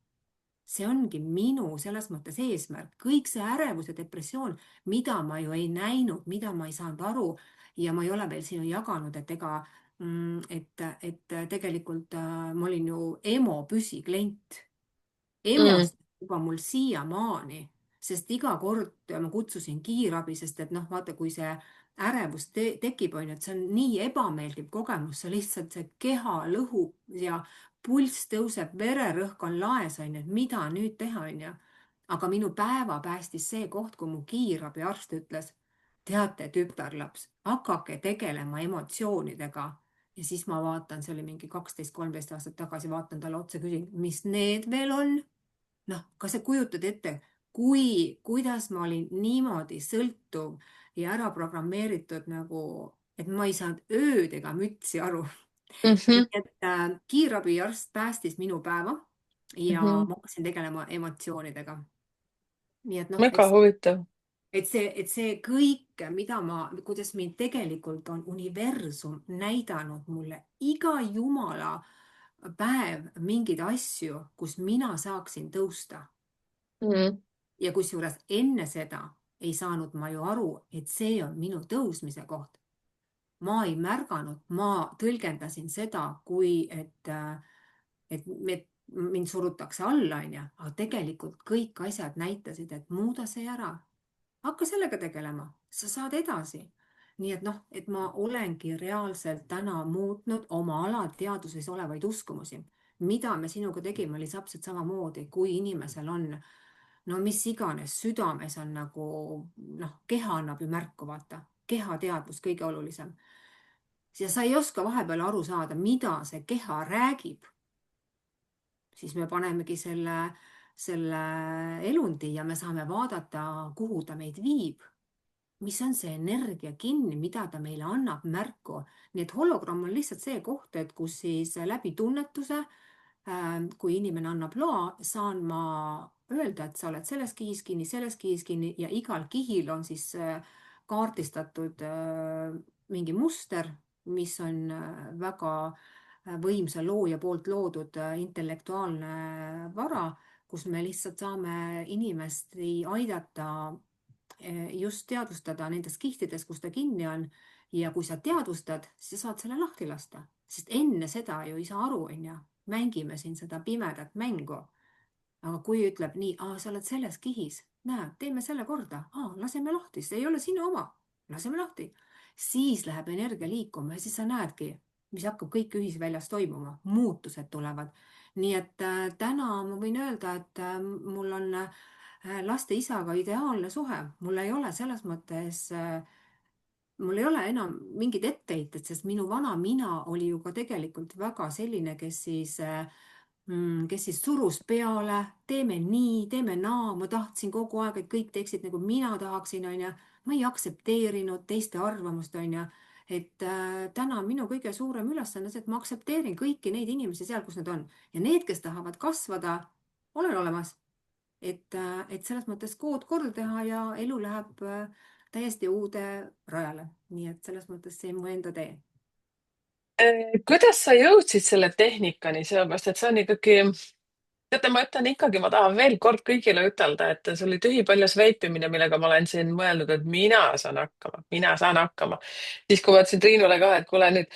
See ongi minu selles mõttes eesmärk, kõik see ärevus ja depressioon, mida ma ju ei näinud, mida ma ei saanud aru ja ma ei ole veel sinu jaganud, et ega, et tegelikult ma olin ju EMO püsiklient. Mm. EMO-st juba mul siiamaani, sest iga kord ma kutsusin kiirabi, sest et noh, vaata, kui see ärevus tekib, on ju, et see on nii ebameeldiv kogemus, see lihtsalt see keha lõhub ja pulss tõuseb, vererõhk on laes, on ju, et mida nüüd teha, on ju. Aga minu päeva päästis see koht, kui mu kiirabiarst ütles, teate, tütarlaps, hakake tegelema emotsioonidega. Ja siis ma vaatan, see oli mingi 12-13 aastat tagasi, vaatan talle otsa, küsin, mis need veel on? Noh, kas sa kujutad ette, kuidas ma olin niimoodi sõltuv ja ära programmeeritud nagu, et ma ei saanud ööd ega mütsi aru. Mhm. Nii et kiirabiarst päästis minu päeva ja Mhm. ma hakkasin tegelema emotsioonidega. Nii et noh, Väga huvitav. et see kõik, kuidas mind tegelikult on universum näidanud mulle iga jumala päev mingeid asju, kus mina saaksin tõusta. Mm. Ja kusjuures enne seda ei saanud ma ju aru, et see on minu tõusmise koht. Ma ei märganud, ma tõlgendasin seda kui, et mind surutakse alla, on ju, aga tegelikult kõik asjad näitasid, et muuda see ära. Hakka sellega tegelema, sa saad edasi. Nii et noh, et ma olengi reaalselt täna muutnud oma alateadvuses olevaid uskumusi. Mida me sinuga tegime, oli täpselt samamoodi, kui inimesel on no mis iganes, südames on nagu noh, keha annab ju märku, vaata, kehateadvus kõige olulisem. Ja sa ei oska vahepeal aru saada, mida see keha räägib, siis me panemegi selle elundi ja me saame vaadata, kuhu ta meid viib, mis on see energia kinni, mida ta meile annab märku. Nii et hologramm on lihtsalt see koht, et kus siis läbi tunnetuse, kui inimene annab loa, saan ma öelda, et sa oled selles kihis kinni ja igal kihil on siis kaardistatud mingi muster, mis on väga võimsa looja poolt loodud intellektuaalne vara, kus me lihtsalt saame inimesti aidata just teadvustada nendes kihtides, kus ta kinni on. Ja kui sa teadvustad, siis sa saad selle lahti lasta, sest enne seda ju ei saa aru, on ju, mängime siin seda pimedat mängu. Aga kui ütleb nii, sa oled selles kihis, näe, teeme selle korda, laseme lahti, see ei ole sinu oma, laseme lahti, siis läheb energia liikuma ja siis sa näedki, mis hakkab kõik ühisväljas toimuma, muutused tulevad. Nii et täna ma võin öelda, et mul on laste isaga ideaalne suhe, mul ei ole selles mõttes mul ei ole enam mingeid etteheited, sest minu vana mina oli ju ka tegelikult väga selline, kes siis surus peale, teeme nii, teeme naa, ma tahtsin kogu aeg, et kõik teeksid nagu mina tahaksin, onju. Ma ei aktsepteerinud teiste arvamust, onju. Et täna on minu kõige suurem ülesanne see, et ma aktsepteerin kõiki neid inimesi seal, kus nad on ja need, kes tahavad kasvada, olen olemas. Et selles mõttes kood korda teha ja elu läheb täiesti uude rajale. Nii et selles mõttes see on mu enda tee. Kuidas sa jõudsid selle tehnikani, sellepärast et see on ikkagi, teate, ma ütlen ikkagi, ma tahan veel kord kõigile ütelda, et see oli tühipaljas veipimine, millega ma olen siin mõelnud, et mina saan hakkama, mina saan hakkama. siis, kui ma ütlesin Triinule ka, et kuule nüüd,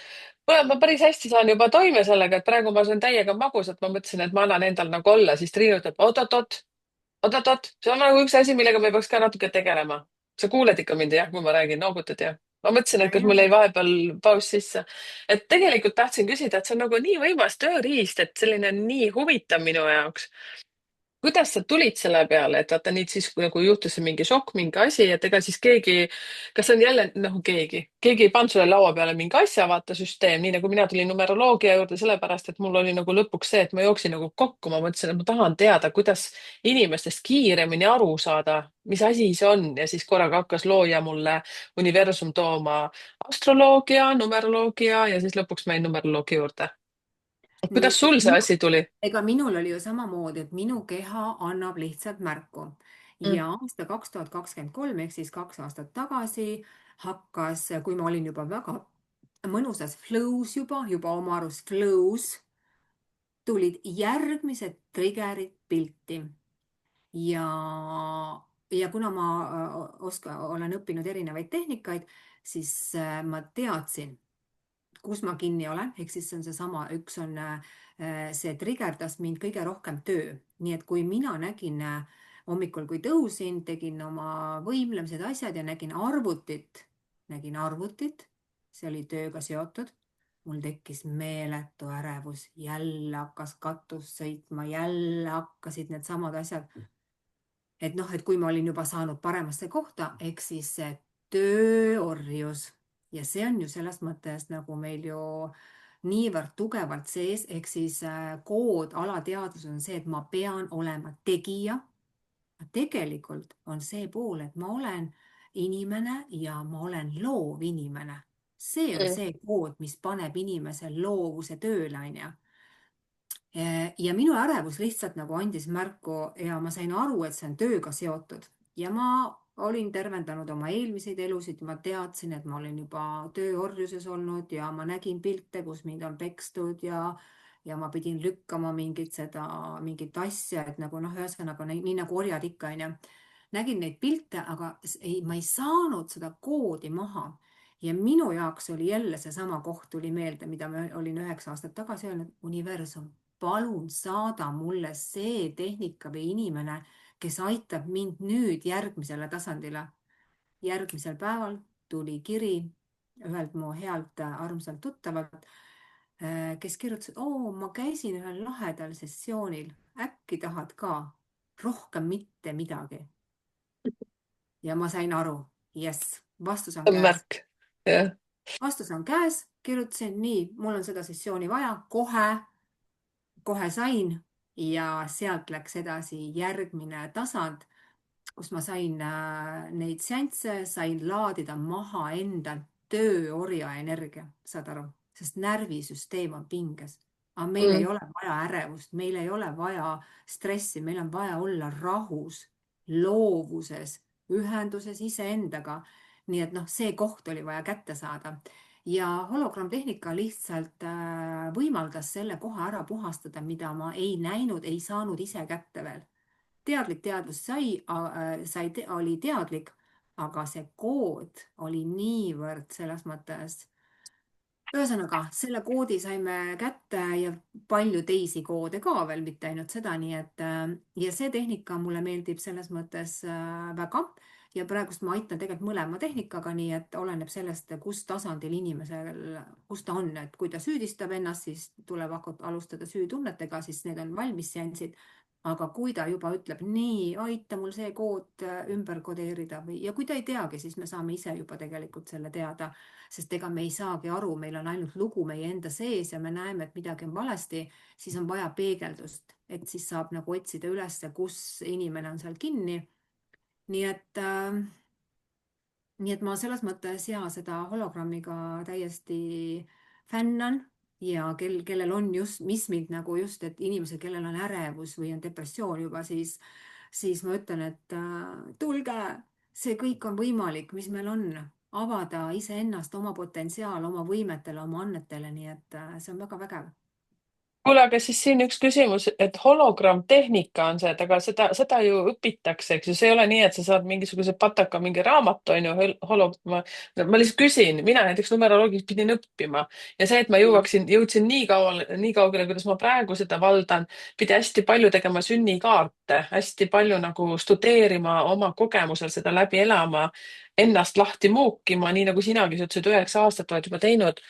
kuule, ma päris hästi saan juba toime sellega, et praegu ma söön täiega magusat, ma mõtlesin, et ma annan endal nagu olla, siis Triinu ütleb, oot-oot-oot, oot-oot-oot, see on nagu üks asi, millega me peaks ka natuke tegelema. sa kuuled ikka mind jah, kui ma räägin, noogutad jah? ma mõtlesin, Ja, et kas ja. mul jäi vahepeal paus sisse. et tegelikult tahtsin küsida, et see on nagu nii võimas tööriist, et selline on nii huvitav minu jaoks. Kuidas sa tulid selle peale, et vaata nüüd siis kui nagu juhtus see mingi šokk, mingi asi, et ega siis keegi, kas see on jälle nagu keegi ei pannud sulle laua peale mingi asja, vaata süsteem, nii nagu mina tulin numeroloogia juurde, sellepärast et mul oli nagu lõpuks see, et ma jooksin nagu kokku, ma mõtlesin, et ma tahan teada, kuidas inimestest kiiremini aru saada, mis asi see on ja siis korraga hakkas looja mulle universum tooma astroloogia, numeroloogia ja siis lõpuks ma jäin numeroloogia juurde. Nii, kuidas sul see asi tuli? ega minul oli ju samamoodi, et minu keha annab lihtsalt märku Mm. ja aasta 2023 ehk siis 2 aastat tagasi hakkas, kui ma olin juba väga mõnusas flow's juba oma arust flow's, tulid järgmised trigger'id pilti ja, ja kuna ma olen õppinud erinevaid tehnikaid, siis ma teadsin, kus ma kinni olen, ehk siis see on seesama, üks on see trigerdas mind kõige rohkem töö. nii et kui mina nägin hommikul, kui tõusin, tegin oma võimlemised, asjad ja nägin arvutit, see oli tööga seotud. mul tekkis meeletu ärevus, jälle hakkas katus sõitma, jälle hakkasid needsamad asjad. Et noh, et kui ma olin juba saanud paremasse kohta, ehk siis see tööorjus ja see on ju selles mõttes nagu meil ju niivõrd tugevalt sees, ehk siis kood alateadvus on see, et ma pean olema tegija. Tegelikult on see pool, et ma olen inimene ja ma olen loov inimene. See on Mm. see kood, mis paneb inimesel loovuse tööle, onju. Ja minu ärevus lihtsalt nagu andis märku ja ma sain aru, et see on tööga seotud ja ma olin tervendanud oma eelmiseid elusid ja ma teadsin, et ma olen juba tööorjuses olnud ja ma nägin pilte, kus mind on pekstud ja ma pidin lükkama mingit asja, et nagu noh, ühesõnaga nii nagu orjad ikka onju. Nägin neid pilte, aga ma ei saanud seda koodi maha. Ja minu jaoks oli jälle seesama koht tuli meelde, mida ma olin 9 aastat tagasi öelnud, universum, palun saada mulle see tehnika või inimene, kes aitab mind nüüd järgmisele tasandile. Järgmisel päeval tuli kiri ühelt mu healt armsalt tuttavalt, kes kirjutas, et oo, ma käisin ühel lahedal sessioonil, äkki tahad ka, rohkem mitte midagi. Ja ma sain aru, jess, vastus on See on käes. märk. Jah. Vastus on käes, kirjutasin nii, mul on seda sessiooni vaja, kohe sain ja sealt läks edasi järgmine tasand, kus ma sain neid seansse, sain laadida maha enda tööorja energia, saad aru, sest närvisüsteem on pinges. Aga meil ei Mm. ole vaja ärevust, meil ei ole vaja stressi, meil on vaja olla rahus, loovuses, ühenduses iseendaga. nii et noh, see koht oli vaja kätte saada ja hologrammtehnika lihtsalt võimaldas selle koha ära puhastada, mida ma ei näinud, ei saanud ise kätte veel. Teadlik teadvus oli teadlik, aga see kood oli niivõrd selles mõttes. Ühesõnaga, selle koodi saime kätte ja palju teisi koode ka veel, mitte ainult seda, nii et ja see tehnika mulle meeldib selles mõttes väga ja praegust ma aitan tegelikult mõlema tehnikaga, nii et oleneb sellest, kus tasandil inimesel, kus ta on, et kui ta süüdistab ennast, siis tuleb alustada süütunnetega, siis need on valmis seansid. aga kui ta juba ütleb nii, aita mul see kood ümber kodeerida ja kui ta ei teagi, siis me saame ise juba tegelikult selle teada, sest ega me ei saagi aru, meil on ainult lugu meie enda sees ja me näeme, et midagi on valesti, siis on vaja peegeldust, et siis saab nagu otsida üles, kus inimene on seal kinni. nii et äh, nii et ma selles mõttes ja seda hologrammiga täiesti fännan ja kellel on just, mis mind nagu just, et inimesed, kellel on ärevus või on depressioon juba, siis ma ütlen, et tulge, see kõik on võimalik, mis meil on, avada iseennast, oma potentsiaal, oma võimetele, oma annetele, nii et see on väga vägev. kuule, aga siis siin üks küsimus, et hologrammtehnika on see, et aga seda ju õpitakse, eks ju, see ei ole nii, et sa saad mingisuguse pataka mingi raamatu, on ju, ma lihtsalt küsin, mina näiteks numeroloogis pidin õppima ja see, et ma jõudsin nii kaugele, kuidas ma praegu seda valdan, pidi hästi palju tegema sünnikaarte, hästi palju nagu studeerima, oma kogemusel seda läbi elama, ennast lahti muukima, nii nagu sinagi, sa ütlesid, 9 aastat oled juba teinud.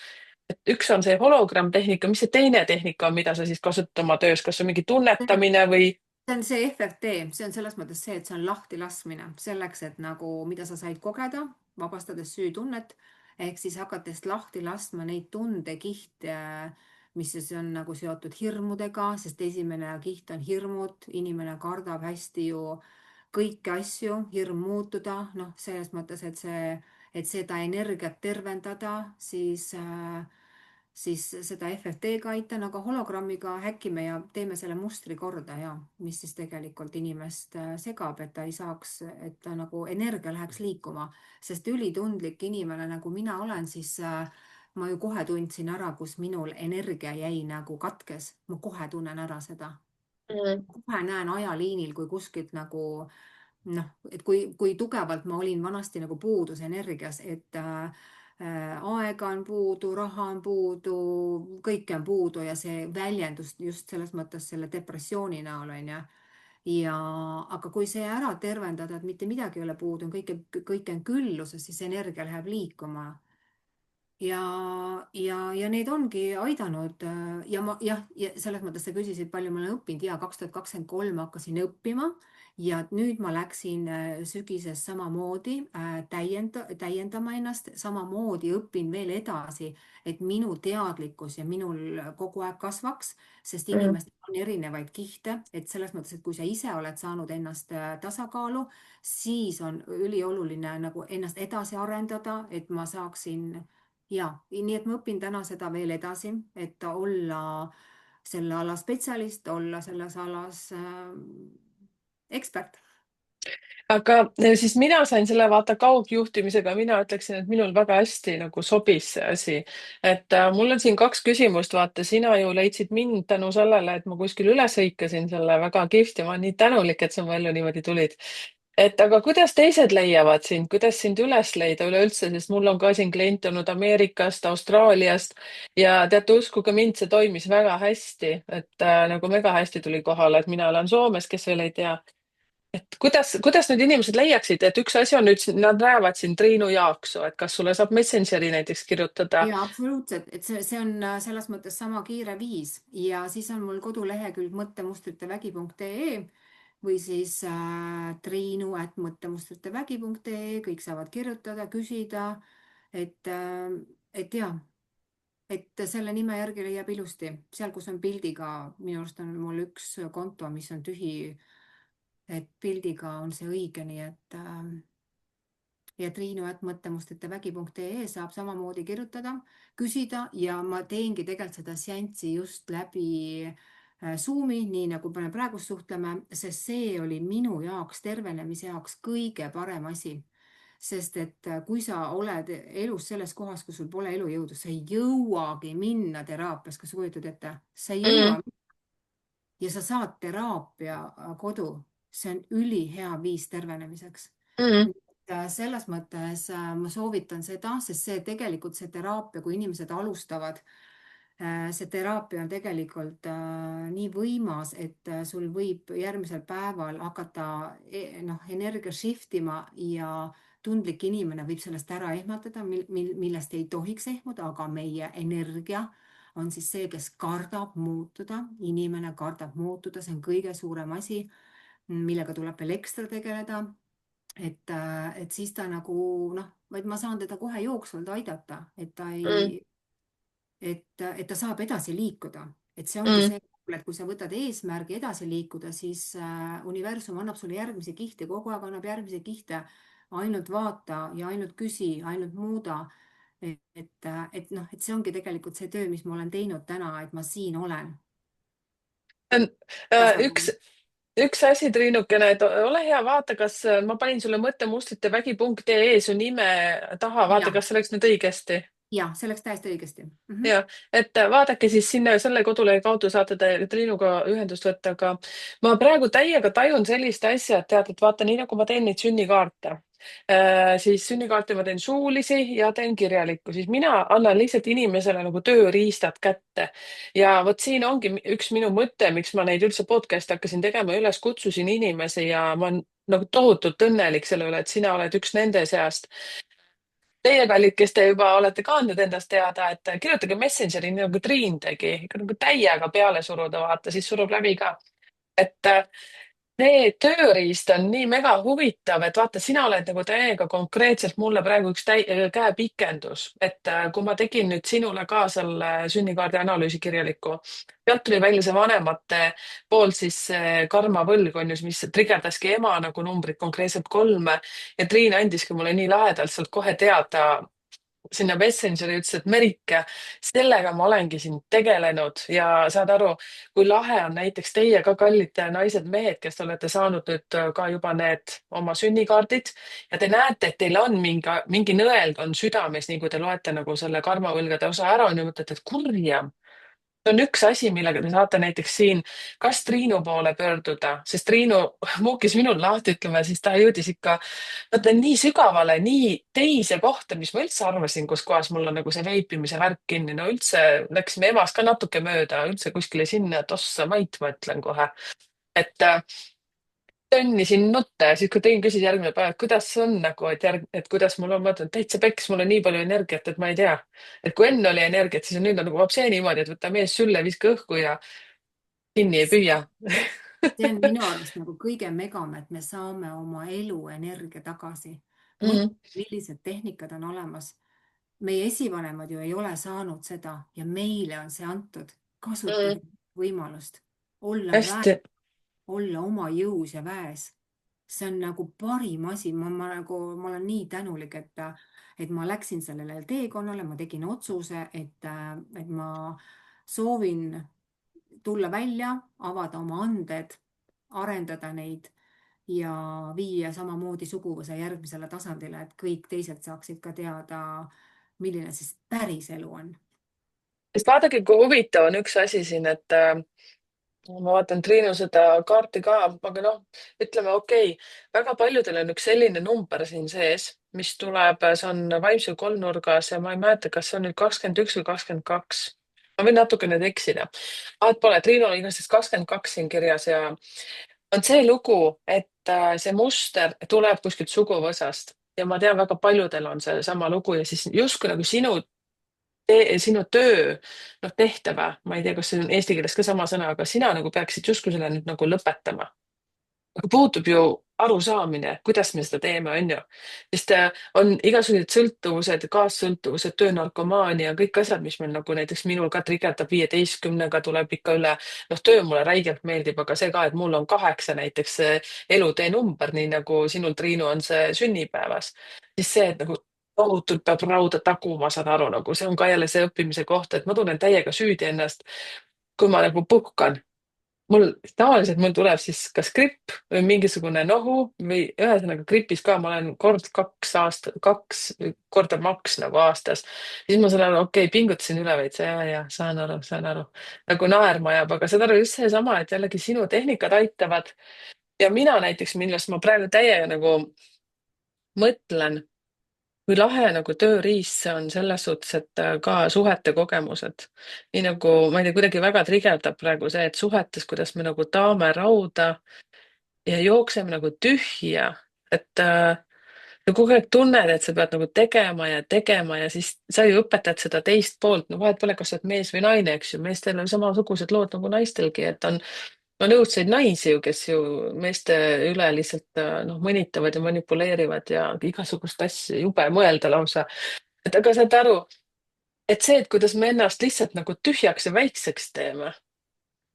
Et üks on see hologrammtehnika, mis see teine tehnika on, mida sa siis kasutad oma töös, kas see on mingi tunnetamine või? See on see FFT, see on selles mõttes see, et see on lahtilaskmine selleks, et nagu, mida sa said kogeda, vabastades süütunnet, ehk siis hakates lahti laskma neid tundekihte, mis siis on nagu seotud hirmudega, sest esimene kiht on hirmud, inimene kardab hästi ju kõiki asju, hirm muutuda, noh, selles mõttes, et seda energiat tervendada, siis seda FFT-ga aitan, aga hologrammiga häkime ja teeme selle mustri korda ja mis siis tegelikult inimest segab, et ta ei saaks, et ta nagu energia läheks liikuma, sest ülitundlik inimene, nagu mina olen, siis ma ju kohe tundsin ära, kus minul energia jäi nagu katkes, ma kohe tunnen ära seda. Mm. Kohe näen ajaliinil, kui kuskilt nagu noh, et kui tugevalt ma olin vanasti nagu puudus energias, et aega on puudu, raha on puudu, kõike on puudu ja see väljendus just selles mõttes selle depressiooni näol on ju. ja aga kui see ära tervendada, et mitte midagi ei ole puudu, kõik on külluses, siis energia läheb liikuma ja need ongi aidanud ja ma ja selles mõttes sa küsisid, palju ma olen õppinud ja 2023 hakkasin õppima ja nüüd ma läksin sügises samamoodi täiendama ennast, samamoodi õpin veel edasi, et minu teadlikkus ja minul kogu aeg kasvaks, sest Mm. inimestel on erinevaid kihte, et selles mõttes, et kui sa ise oled saanud ennast tasakaalu, siis on ülioluline nagu ennast edasi arendada, et ma saaksin ja nii et ma õpin täna seda veel edasi, et olla selle ala spetsialist, olla selles alas ekspert. Aga siis mina sain selle vaata kaugjuhtimisega, mina ütleksin, et minul väga hästi nagu sobis see asi. Et mul on siin 2 küsimust, vaata, sina ju leidsid mind tänu sellele, et ma kuskil üles hõikasin selle väga kihvt ja ma olen nii tänulik, et sa mu ellu niimoodi tulid. Et aga kuidas teised leiavad sind, kuidas sind üles leida üleüldse, sest mul on ka siin kliente olnud Ameerikast, Austraaliast ja teate, uskuge mind, see toimis väga hästi, et nagu mega hästi tuli kohale, et mina elan Soomes, kes veel ei tea. Et kuidas need inimesed leiaksid, et üks asi on nüüd, nad näevad siin Triinu Jaaksu, et kas sulle saab Messengeri näiteks kirjutada? Ja absoluutselt, et see on selles mõttes sama kiire viis ja siis on mul kodulehekülg mõttemustritevägi.ee või siis triinu@mõttemustritevägi.ee, kõik saavad kirjutada, küsida, et ja, et selle nime järgi leiab ilusti, seal, kus on pildiga, minu arust on mul üks konto, mis on tühi, et pildiga on see õige, nii et ja triinu@mõttemustritevägi.ee saab samamoodi kirjutada, küsida ja ma teengi tegelikult seda seanssi just läbi Zoomi, nii nagu me praegu suhtleme, sest see oli minu jaoks, tervenemise jaoks kõige parem asi. Sest et kui sa oled elus selles kohas, kus sul pole elujõudu, sa ei jõuagi minna teraapias, kas sa kujutad ette? Sa ei Mm, jõua ja sa saad teraapia kodu. See on ülihea viis tervenemiseks. mm, Selles mõttes ma soovitan seda, sest see tegelikult see teraapia, kui inimesed alustavad, see teraapia on tegelikult nii võimas, et sul võib järgmisel päeval hakata noh, energia shift ima ja tundlik inimene võib sellest ära ehmatada, millest ei tohiks ehmuda, aga meie energia on siis see, kes kardab muutuda. Inimene kardab muutuda, see on kõige suurem asi, millega tuleb veel ekstra tegeleda. Et siis ta nagu noh, vaid ma saan teda kohe jooksvalt aidata, et ta mm, ei, et ta saab edasi liikuda. Et see ongi mm. see, et kui sa võtad eesmärgi edasi liikuda, siis universum annab sulle järgmisi kihte, kogu aeg annab järgmisi kihte. ainult vaata ja ainult küsi, ainult muuda. et noh, et see ongi tegelikult see töö, mis ma olen teinud täna, et ma siin olen On, üks, tasakaalus. üks asi, Triinukene, et ole hea, vaata, kas ma panin sulle mõttemustrite vägi.ee su nime taha, vaata, ja, kas see läks nüüd õigesti. ja see läks täiesti õigesti. Ja, et vaadake siis sinna selle kodulehel kaudu saate te Triinuga ühendust võtta, aga ma praegu täiega tajun sellist asja, et tead, et vaata, nii nagu ma teen neid sünnikaarte, siis sünnikaarte ma teen suulisi ja teen kirjalikku, siis mina annan lihtsalt inimesele nagu tööriistad kätte. Ja vot siin ongi üks minu mõte, miks ma neid üldse podcast'e hakkasin tegema, üles kutsusin inimesi ja ma olen nagu tohutult õnnelik selle üle, et sina oled üks nende seast. Teie, kallid, kes te juba olete ka andnud endast teada, et kirjutage Messengeri nii nagu Triin tegi, ikka nagu täiega peale suruda, vaata, siis surub läbi ka. et see tööriist on nii mega huvitav, et vaata, sina oled nagu täiega konkreetselt mulle praegu üks käepikendus, et kui ma tegin nüüd sinule ka selle sünnikaardi analüüsi kirjaliku, sealt tuli välja see vanemate poolt siis see karmavõlg on ju, mis trigerdaski ema nagu numbrit konkreetselt 3 ja Triin andiski mulle nii lahedalt sealt kohe teada sinna Messengeri, ütles, et Merike, sellega ma olengi siin tegelenud ja saad aru, kui lahe on näiteks teie ka, kallid naised-mehed, kes te olete saanud nüüd ka juba need oma sünnikaardid ja te näete, et teil on mingi nõeld on südames, nii kui te loete nagu selle karmavõlgade osa ära, on ju, mõtlete, et kurjam. See on üks asi, millega te saate näiteks siin kas Triinu poole pöörduda, sest Triinu muukis minul lahti, ütleme, siis ta jõudis ikka, vaata nii sügavale, nii teise kohta, mis ma üldse arvasin, kus kohas mul on nagu see veipimise värk kinni. No üldse läksime emast ka natuke mööda, üldse kuskile sinna, et ossa vait, ma ütlen kohe. Et tönnisin nutta ja siis, kui Triin küsis järgmine päev, et kuidas see on nagu, et kuidas mul on, ma ütlen, täitsa peks, mul on nii palju energiat, et ma ei tea. Et kui enne oli energiat, siis on nüüd on nagu vapsee niimoodi, et võta mees sülle, viska õhku ja kinni ei püüa. See on minu arust nagu kõige megam, et me saame oma eluenergia tagasi. Mõtle, mm, millised tehnikad on olemas. Meie esivanemad ju ei ole saanud seda ja meile on see antud. mm, Kasutage võimalust olla hästi. olla oma jõus ja väes. See on nagu parim asi, ma olen nii tänulik, et ma läksin sellele teekonnale, ma tegin otsuse, et ma soovin tulla välja, avada oma anded, arendada neid ja viia samamoodi suguvõsa järgmisele tasandile, et kõik teised saaksid ka teada, milline siis päris elu on. sest vaadake, kui huvitav on üks asi siin, et ma vaatan Triinu seda kaarti ka, aga noh, ütleme okei okay,, väga paljudel on üks selline number siin sees, mis tuleb, see on vaimsel kolmnurgas ja ma ei mäleta, kas see on nüüd 21 või 22. Ma võin natuke nüüd eksida. vaat pole, Triinul on igatahes 22 siin kirjas ja on see lugu, et see muster tuleb kuskilt suguvõsast ja ma tean, väga paljudel on seesama lugu ja siis justkui nagu sinu töö, noh, tehtava, ma ei tea, kas see on eesti keeles ka sama sõna, aga sina nagu peaksid justkui selle nüüd nagu lõpetama. Aga puudub ju arusaamine, kuidas me seda teeme, on ju. sest on igasugused sõltuvused, kaassõltuvused, töönarkomaania, kõik asjad, mis meil nagu näiteks minul ka trigerdab 15-ga tuleb ikka üle. noh, töö mulle räigelt meeldib, aga see ka, et mul on 8 näiteks see elutee number, nii nagu sinul, Triinu, on see sünnipäevas, siis see, et nagu tohutult peab rauda taguma, saad aru, nagu see on ka jälle see õppimise koht, et ma tunnen täiega süüdi ennast, kui ma nagu puhkan. Tavaliselt mul tuleb siis kas gripp või mingisugune nohu või ühesõnaga gripis ka ma olen kord 2 aastat, 2 korda maks nagu aastas. siis ma saan aru, okei okay,, pingutasin üle veits ja saan aru. nagu naerma ajab, aga saad aru, just seesama, et jällegi sinu tehnikad aitavad ja mina näiteks, millest ma praegu täiega nagu mõtlen, kui lahe nagu tööriist see on selles suhtes, et ka suhete kogemused. nii nagu, ma ei tea, kuidagi väga trigerdab praegu see, et suhetes, kuidas me nagu taame rauda ja jookseme nagu tühja, et sa kogu aeg tunned, et sa pead nagu tegema ja siis sa ju õpetad seda teist poolt, no vahet pole, kas sa oled mees või naine, eks ju, meestel on samasugused lood nagu naistelgi, et on õudseid naisi ju, kes ju meeste üle lihtsalt noh, mõnitavad ja manipuleerivad ja igasugust asja, jube mõelda lausa. et aga saad aru, et see, et kuidas me ennast lihtsalt nagu tühjaks ja väikseks teeme,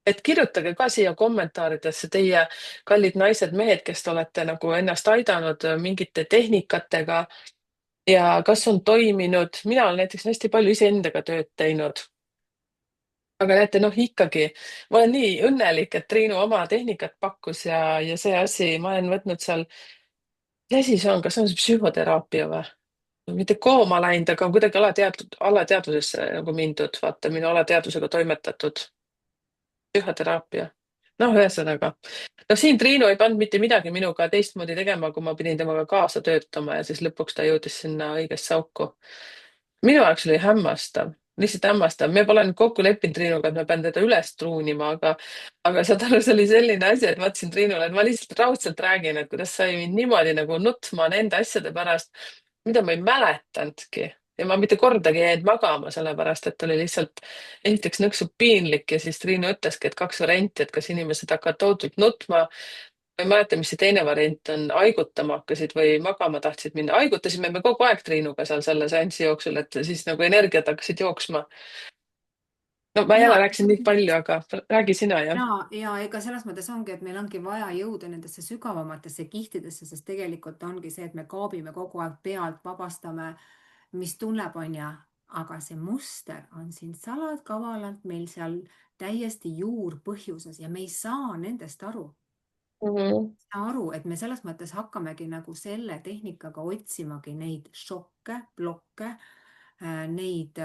et kirjutage ka siia kommentaaridesse teie kallid naised, mehed, kes te olete nagu ennast aidanud mingite tehnikatega ja kas on toiminud. Mina olen näiteks hästi palju iseendaga tööd teinud. Aga näete, noh ikkagi, ma olen nii õnnelik, et Triinu oma tehnikat pakkus ja see asi, ma olen võtnud seal, mis asi see on, kas see on see psühhoteraapia või? Mitte kooma läinud, aga on kuidagi alateadvusesse nagu mindud, vaata minu alateadvusega toimetatud psühhoteraapia. noh, ühesõnaga, no siin Triinu ei pannud mitte midagi minuga teistmoodi tegema, kui ma pidin temaga kaasa töötama ja siis lõpuks ta jõudis sinna õigesse auku. minu jaoks oli hämmastav, lihtsalt hämmastav. me pole nüüd kokku leppinud Triinuga, et ma pean teda üles truunima, aga saad aru, see oli selline asi, et ma ütlesin Triinule, et ma lihtsalt raudselt räägin, et kuidas sai mind niimoodi nagu nutma nende asjade pärast, mida ma ei mäletanudki. ja ma mitte kordagi ei jäänud magama, sellepärast et oli lihtsalt esiteks nõksu piinlik ja siis Triinu ütleski, et kaks varianti, et kas inimesed hakkavad tohutult nutma. Ma ei mäleta, mis see teine variant on, haigutama hakkasid või magama tahtsid minna. haigutasime me kogu aeg Triinuga seal selle seansi jooksul, et siis nagu energiat hakkasid jooksma. No ma ja jälle rääkisin nii palju, aga räägi sina, jah. ja ega selles mõttes ongi, et meil ongi vaja jõuda nendesse sügavamatesse kihtidesse, sest tegelikult ongi see, et me kaabime kogu aeg pealt, vabastame, mis tunneb, on ju, aga see muster on siin salakavalalt meil seal täiesti juurpõhjuses ja me ei saa nendest aru. Mhm. Aru, et me selles mõttes hakkamegi nagu selle tehnikaga otsimagi neid šokke, blokke, neid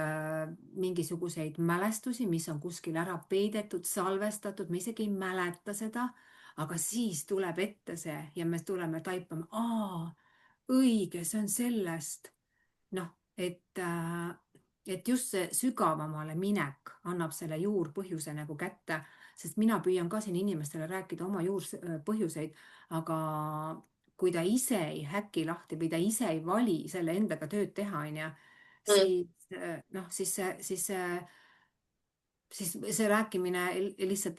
mingisuguseid mälestusi, mis on kuskil ära peidetud, salvestatud, me isegi ei mäleta seda, aga siis tuleb ette see ja me tuleme taipama, õige, see on sellest. Noh, et just see sügavamale minek annab selle juurpõhjuse nagu kätte, sest mina püüan ka siin inimestele rääkida oma juurpõhjuseid, aga kui ta ise ei häki lahti või ta ise ei vali selle endaga tööd teha, onju, Mm, siis noh, siis see rääkimine lihtsalt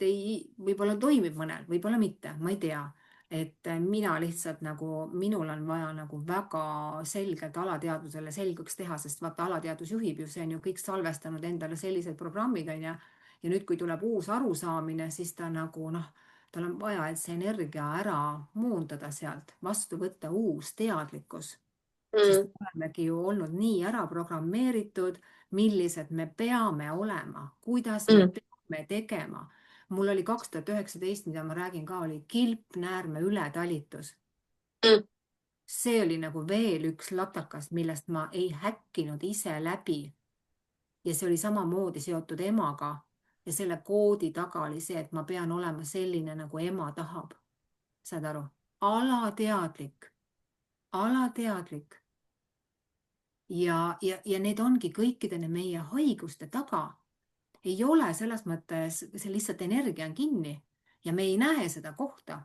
võib-olla toimib mõnel, võib-olla mitte, ma ei tea. Et mina lihtsalt nagu, minul on vaja nagu väga selgelt alateadvusele selgeks teha, sest vaata, alateadvus juhib ju, see on ju kõik salvestanud endale sellised programmid, onju. Ja nüüd, kui tuleb uus arusaamine, siis ta nagu noh, tal on vaja, et see energia ära muundada sealt, vastu võtta uus teadlikkus, sest mm, me olemegi ju olnud nii ära programmeeritud, millised me peame olema, kuidas me mm, peame tegema. Mul oli 2019, mida ma räägin ka, oli kilpnäärme ületalitus. mm, See oli nagu veel üks latakas, millest ma ei häkkinud ise läbi. Ja see oli samamoodi seotud emaga. Ja selle koodi taga oli see, et ma pean olema selline, nagu ema tahab. Saad aru? Alateadlik, alateadlik. Ja need ongi kõikide meie haiguste taga. Ei ole selles mõttes, see lihtsalt energia on kinni ja me ei näe seda kohta.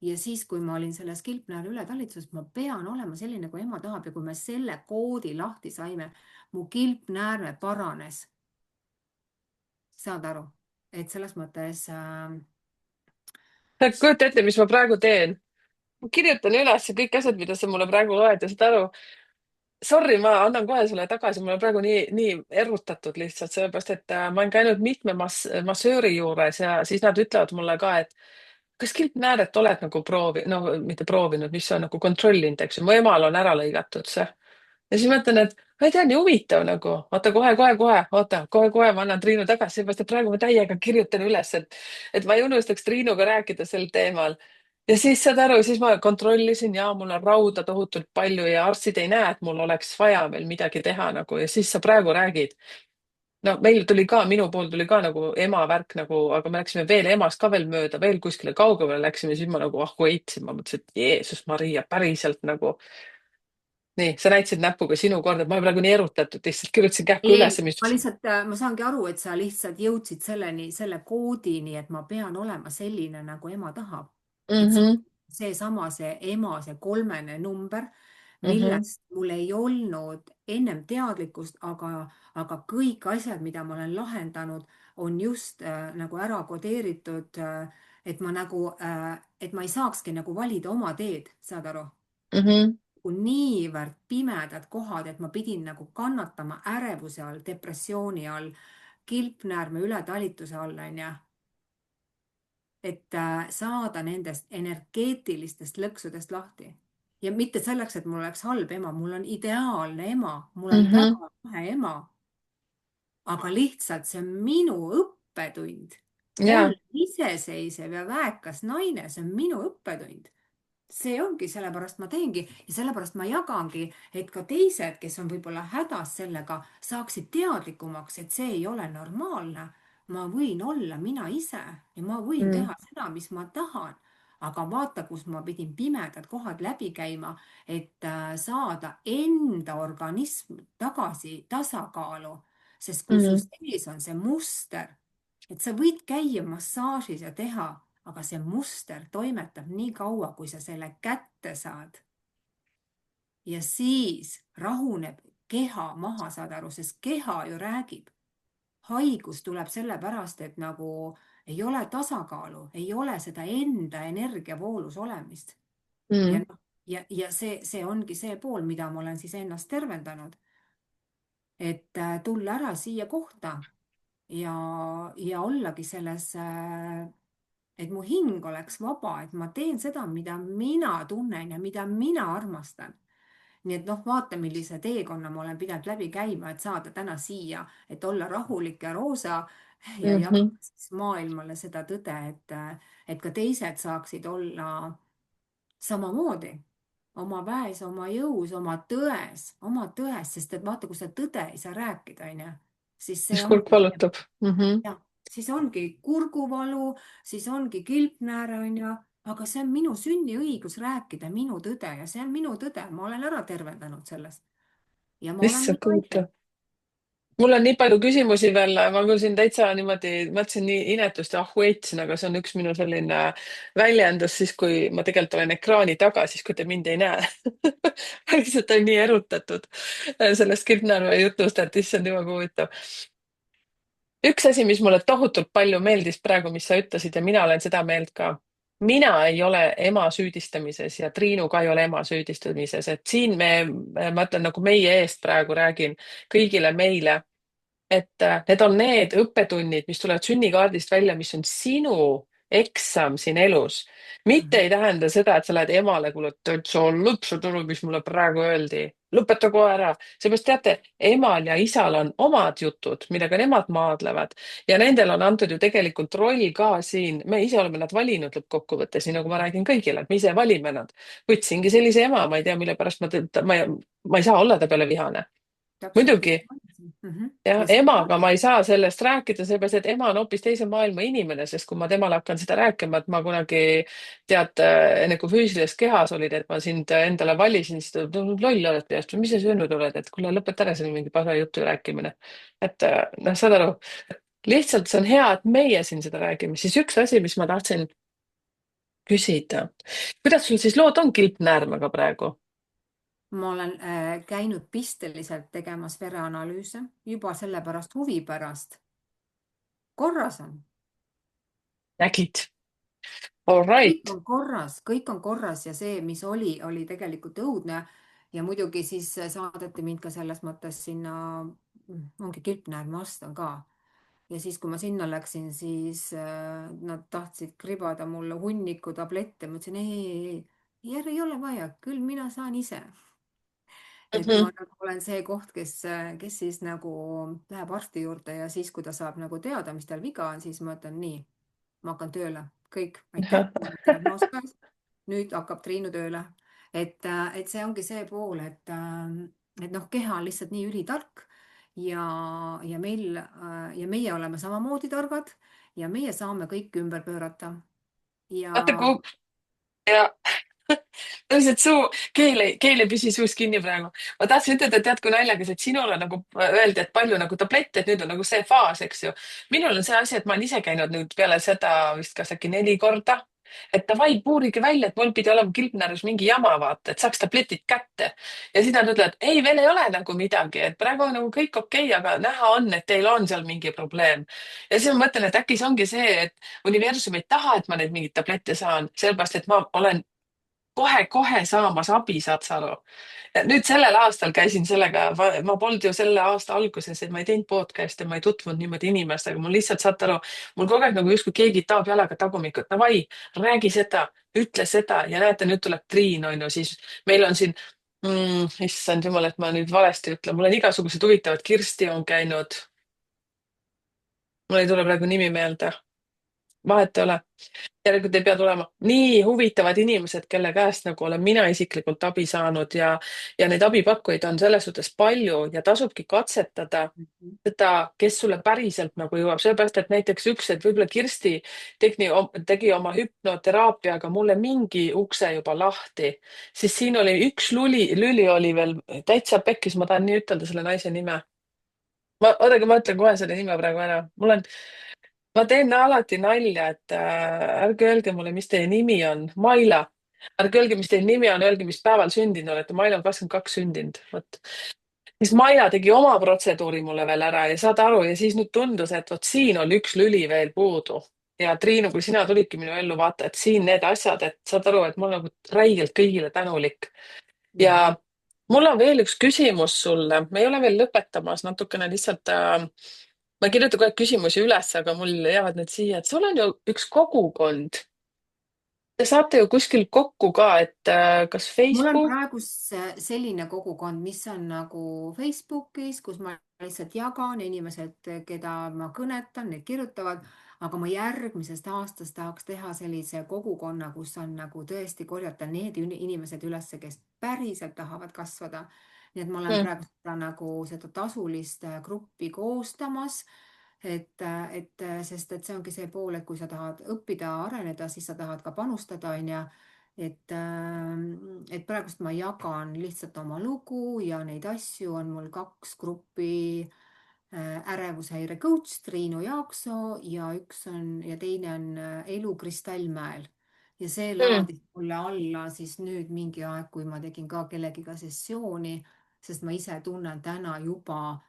Ja siis, kui ma olin selles kilpnääre ületalituses, ma pean olema selline, kui ema tahab ja kui me selle koodi lahti saime, mu kilpnäärme paranes. Saad aru? Et selles mõttes kujuta ette, mis ma praegu teen. Ma kirjutan üles kõik asjad, mida sa mulle praegu loed ja saad aru. Sorry, ma annan kohe sulle tagasi, ma olen praegu nii erutatud lihtsalt sellepärast, et ma olen käinud mitme massööri juures ja siis nad ütlevad mulle ka, et kas kilpnääret oled nagu no mitte proovinud, mis on nagu kontrollinud, eks ju, mu emal on ära lõigatud see. ja siis mõtlen, et ma ei tea, nii huvitav nagu, oota kohe, oota kohe ma annan Triinu tagasi, seepärast et praegu ma täiega kirjutan üles, et ma ei unustaks Triinuga rääkida sel teemal. Ja siis saad aru, siis ma kontrollisin ja mul on rauda tohutult palju ja arstid ei näe, et mul oleks vaja veel midagi teha nagu ja siis sa praegu räägid. No meil tuli ka, minu pool tuli ka nagu ema värk nagu, aga me läksime veel emast ka veel mööda, veel kuskile kaugemale läksime, siis ma nagu ahku heitsin, ma mõtlesin, et Jeesus Maria, päriselt nagu. Nii, sa näitasid näpuga sinu kord, et ma olen praegu nii erutatud, lihtsalt kirjutasin kähku üles, ei, mis. ma lihtsalt, ma saangi aru, et sa lihtsalt jõudsid selleni, selle koodini, et ma pean olema selline, nagu ema tahab. Et Mhm, seesama, see ema, see kolmene number, mhm, millest mul ei olnud ennem teadlikkust, aga kõik asjad, mida ma olen lahendanud, on just nagu ära kodeeritud, et ma nagu, et ma ei saakski nagu valida oma teed, saad aru? mhm, Niivõrd pimedad kohad, et ma pidin nagu kannatama ärevuse all, depressiooni all, kilpnäärme ületalituse all, onju, et saada nendest energeetilistest lõksudest lahti. Ja mitte selleks, et mul oleks halb ema, mul on ideaalne ema, mul on mhm. väga lahe ema, aga lihtsalt see on minu õppetund. Ja, olla iseseisev ja väekas naine, see on minu õppetund. See ongi, sellepärast ma teengi ja sellepärast ma jagangi, et ka teised, kes on võib-olla hädas sellega, saaksid teadlikumaks, et see ei ole normaalne. Ma võin olla mina ise ja ma võin mm, teha seda, mis ma tahan. Aga vaata, kus ma pidin pimedad kohad läbi käima, et saada enda organism tagasi tasakaalu. Sest kui su mm, sees on see muster, et sa võid käia massaažis ja teha, aga see muster toimetab nii kaua, kui sa selle kätte saad. Ja siis rahuneb keha maha, saad aru, sest keha ju räägib. Haigus tuleb sellepärast, et nagu ei ole tasakaalu, ei ole seda enda energiavoolus olemist. Ja, mm, ja see ongi see pool, mida ma olen siis ennast tervendanud, et tulla ära siia kohta ja, ja ollagi selles et mu hing oleks vaba, et ma teen seda, mida mina tunnen ja mida mina armastan. Nii et noh, vaata, millise teekonna ma olen pidanud läbi käima, et saada täna siia, et olla rahulik ja roosa ja mhm, jagada siis maailmale seda tõde, et ka teised saaksid olla samamoodi oma väes, oma jõus, oma tões, sest et vaata, kui sa tõde ei saa rääkida, onju, siis see mis kurk ongi valutab. Mhm. jah, siis ongi kurguvalu, siis ongi kilpnääre, onju, aga see on minu sünniõigus rääkida minu tõde ja see on minu tõde, ma olen ära tervendanud sellest ja ma olen Issand, nii kaine. huvitav. Mul on nii palju küsimusi veel, ma küll siin täitsa niimoodi mõtlesin nii inetust ja ahhuetsin, aga see on üks minu selline väljendus siis, kui ma tegelikult olen ekraani taga, siis kui te mind ei näe. Ma lihtsalt olen nii erutatud sellest Kirpnärve jutust, et issand jumal, kui huvitav. Üks asi, mis mulle tohutult palju meeldis praegu, mis sa ütlesid ja mina olen seda meelt ka. mina ei ole ema süüdistamises ja Triinu ka ei ole ema süüdistamises, et siin ma ütlen nagu meie eest praegu räägin kõigile meile, et need on need õppetunnid, mis tulevad sünnikaardist välja, mis on sinu eksam siin elus. mitte Mhm. ei tähenda seda, et sa lähed emale, kuule, täitsa lõpus tulu, mis mulle praegu öeldi. lõpeta kohe ära. seepärast teate, emal ja isal on omad jutud, millega nemad maadlevad ja nendel on antud ju tegelikult roll ka siin. me ise oleme nad valinud lõppkokkuvõttes, nii nagu ma räägin kõigile, et me ise valime nad. võtsingi sellise ema, ma ei tea, mille pärast ma ei saa olla ta peale vihane. Täpselt nii muidugi on see. Mhm. jah, Ja see emaga ongi. ma ei saa sellest rääkida, seepärast et ema on hoopis teise maailma inimene, sest kui ma temale hakkan seda rääkima, et ma kunagi tead, enne kui füüsilises kehas olid, et ma sind endale valisin, siis ta ütleb, loll oled peast või mis sa söönud oled, et kuule, lõpeta ära selle mingi pasa jutu rääkimine. et noh, saad aru, lihtsalt see on hea, et meie siin seda räägime. siis üks asi, mis ma tahtsin küsida, kuidas sul siis lood on kilpnäärmega praegu? Ma olen käinud pisteliselt tegemas vereanalüüse juba sellepärast huvi pärast. Korras on. nägid? All Kõik right. on korras, kõik on korras ja see, mis oli, oli tegelikult õudne. Ja muidugi siis saadeti mind ka selles mõttes sinna, ongi Kilpnäärme astun ka. Ja siis, kui ma sinna läksin, siis nad tahtsid kribada mulle hunniku tablette. Ma ütlesin, ei, ei ole vaja, küll mina saan ise. Et ma Mhm. nagu olen see koht, kes siis nagu läheb arsti juurde ja siis, kui ta saab nagu teada, mis tal viga on, siis ma ütlen nii, ma hakkan tööle, kõik, aitäh, mul on diagnoos käes. Nüüd hakkab Triinu tööle. Et see ongi see pool, et noh, keha on lihtsalt nii ülitark ja, ja meie oleme samamoodi targad ja meie saame kõike ümber pöörata. Ja vaata, kui ja lihtsalt keel ei püsi suus kinni praegu. ma tahtsin ütelda, et tead, kui naljakas, et sinule nagu öeldi, et palju nagu tablette, et nüüd on nagu see faas, eks ju. minul on see asi, et ma olen ise käinud nüüd peale seda vist kas äkki 4 korda. et davai, puurige välja, et mul pidi olema kilpnärvis mingi jama, vaata, et saaks tabletid kätte. ja siis nad ütlevad, ei, veel ei ole nagu midagi, et praegu on nagu kõik okei, aga näha on, et teil on seal mingi probleem. ja siis ma mõtlen, et äkki see ongi see, et universum ei taha, et ma neid mingeid tablette saan, sellepärast et ma olen kohe-kohe saamas abi, saad sa aru. Nüüd sellel aastal käisin sellega, ma polnud ju selle aasta alguses, et ma ei teinud podcast'e, ma ei tutvunud niimoodi inimestega, mul lihtsalt, saate aru, mul kogu aeg nagu justkui keegi taob jalaga tagumikku, et davai, räägi seda, ütle seda ja näete, nüüd tuleb Triin, on ju, siis meil on siin issand jumal, et ma nüüd valesti ütlen, mul on igasugused huvitavad, Kirsti on käinud, mul ei tule praegu nimi meelde, vahet ei ole, järelikult ei pea tulema. Nii huvitavad inimesed, kelle käest nagu olen mina isiklikult abi saanud ja neid abipakkujaid on selles suhtes palju ja tasubki katsetada seda, kes sulle päriselt nagu jõuab, sellepärast et näiteks üks, et võib-olla Kirsti tegi oma hüpnoteraapiaga mulle mingi ukse juba lahti, siis siin oli üks lüli oli veel täitsa pekkis, ma tahan nii ütelda selle naise nime. Oodake, ma ütlen kohe selle nime praegu ära. Ma teen alati nalja, et ärge öelge mulle, mis teie nimi on. Maila. Ärge öelge, mis teie nimi on, öelge, mis päeval sündinud olete. Maila on 22 sündinud. Vot. Siis Maila tegi oma protseduuri mulle veel ära ja saad aru ja siis nüüd tundus, et vot siin oli üks lüli veel puudu. Ja Triinu, kui sina tulidki minu ellu, vaata, et siin need asjad, et saad aru, et ma olen nagu räigelt kõigile tänulik. Mhm. Ja mul on veel üks küsimus sulle, me ei ole veel lõpetamas, natukene lihtsalt ma ei kirjuta kogu aeg küsimusi üles, aga mul jäävad need siia, et sul on ju üks kogukond. Te saate ju kuskil kokku ka, et kas mul on Facebook? praegu selline kogukond, mis on nagu Facebookis, kus ma lihtsalt jagan inimesed, keda ma kõnetan, need kirjutavad, aga ma järgmisest aastast tahaks teha sellise kogukonna, kus on nagu tõesti korjata need inimesed üles, kes päriselt tahavad kasvada. nii et ma olen Mm. praegu seda nagu seda tasulist gruppi koostamas. Sest et see ongi see pool, et kui sa tahad õppida, areneda, siis sa tahad ka panustada, onju et praegust ma jagan lihtsalt oma lugu ja neid asju on mul kaks gruppi. Ärevushäire coach Triinu Jaaksoo ja teine on Elu Kristallmäel. Ja see Mm. laadis mulle alla siis nüüd mingi aeg, kui ma tegin ka kellegiga sessiooni, sest ma ise tunnen täna juba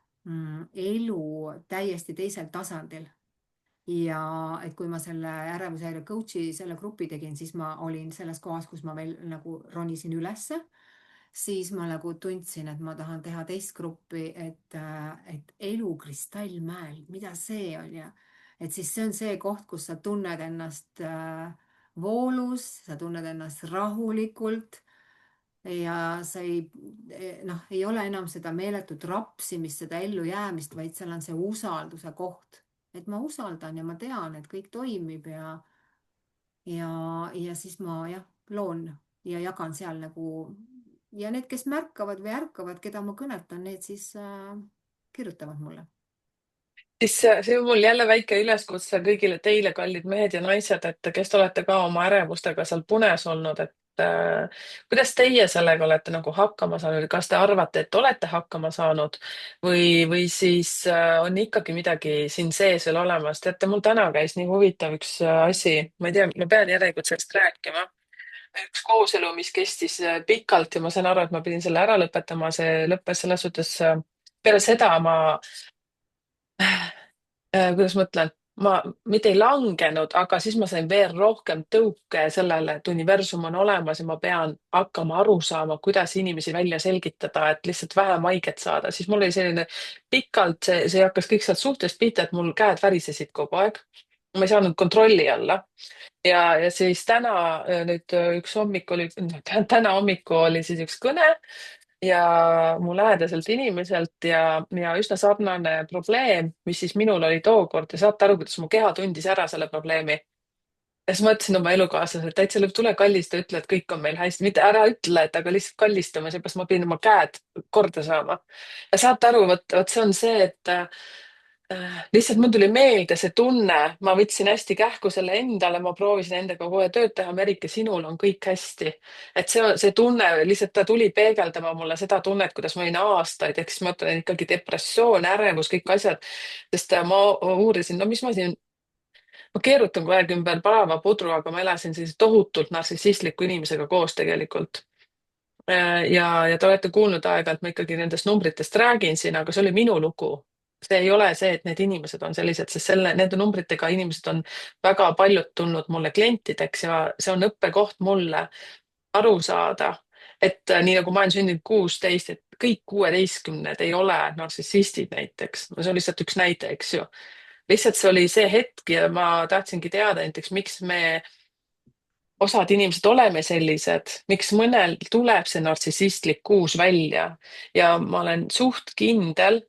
elu täiesti teisel tasandil. Ja et kui ma selle ärevushäire coach'i selle grupi tegin, siis ma olin selles kohas, kus ma veel nagu ronisin ülesse. Siis ma nagu tundsin, et ma tahan teha teist gruppi, et elu kristallmäel, mida see on ja et siis see on see koht, kus sa tunned ennast voolus, sa tunned ennast rahulikult ja sa ei ole enam seda meeletut rapsimist, seda ellujäämist, vaid seal on see usalduse koht. Et ma usaldan ja ma tean, et kõik toimib ja siis ma jah, loon ja jagan seal nagu ja need, kes märkavad või ärkavad, keda ma kõnetan, need siis kirjutavad mulle. Siis see on mul jälle väike üleskutse kõigile teile, kallid mehed ja naised, et kes te olete ka oma ärevustega seal punes olnud, et kuidas teie sellega olete nagu hakkama saanud, kas te arvate, et olete hakkama saanud või siis on ikkagi midagi siin sees veel olemas? teate, mul täna käis nii huvitav üks asi, ma ei tea, ma pean järelikult sellest rääkima. Üks kooselu, mis kestis pikalt ja ma sain aru, et ma pidin selle ära lõpetama, see lõppes selles suhtes peale seda ma kuidas ma ütlen, ma mitte ei langenud, aga siis ma sain veel rohkem tõuke sellele, et universum on olemas ja ma pean hakkama aru saama, kuidas inimesi välja selgitada, et lihtsalt vähem haiget saada. siis mul oli selline pikalt, see hakkas kõik sealt suhtest pihta, et mul käed värisesid kogu aeg. ma ei saanud kontrolli alla ja siis täna nüüd üks hommik oli, täna hommikul oli siis üks kõne ja mu lähedaselt inimeselt ja üsna sarnane probleem, mis siis minul oli tookord ja saate aru, kuidas mu keha tundis ära selle probleemi. Ja siis ma ütlesin oma elukaaslasele, et täitsa lõpp, tule kallista, ütle, et kõik on meil hästi, mitte ära ütle, et aga lihtsalt kallistama, seepärast ma pidin oma käed korda saama. ja saate aru, vot see on see, et lihtsalt mul tuli meelde see tunne, ma võtsin hästi kähku selle endale, ma proovisin endaga kohe tööd teha, Merike, sinul on kõik hästi. et see tunne lihtsalt, ta tuli peegeldama mulle seda tunnet, kuidas ma olin aastaid, ehk siis ma ütlen ikkagi depressioon, ärevus, kõik asjad. sest ma uurisin, no mis ma siin ma keerutan kogu aeg ümber palava pudru, aga ma elasin sellise tohutult narcissistliku inimesega koos tegelikult. Ja te olete kuulnud aeg-ajalt, ma ikkagi nendest numbritest räägin siin, aga see oli minu lugu. See ei ole see, et need inimesed on sellised, sest nende numbritega inimesed on väga paljud tulnud mulle klientideks ja see on õppekoht mulle aru saada, et nii nagu ma olen sündinud 16, et kõik 16 ei ole narcissistid näiteks. No see on lihtsalt üks näide, eks ju. Lihtsalt see oli see hetk ja ma tahtsingi teada näiteks, miks me osad inimesed oleme sellised, miks mõnel tuleb see narcissistlik kuus välja ja ma olen suht kindel,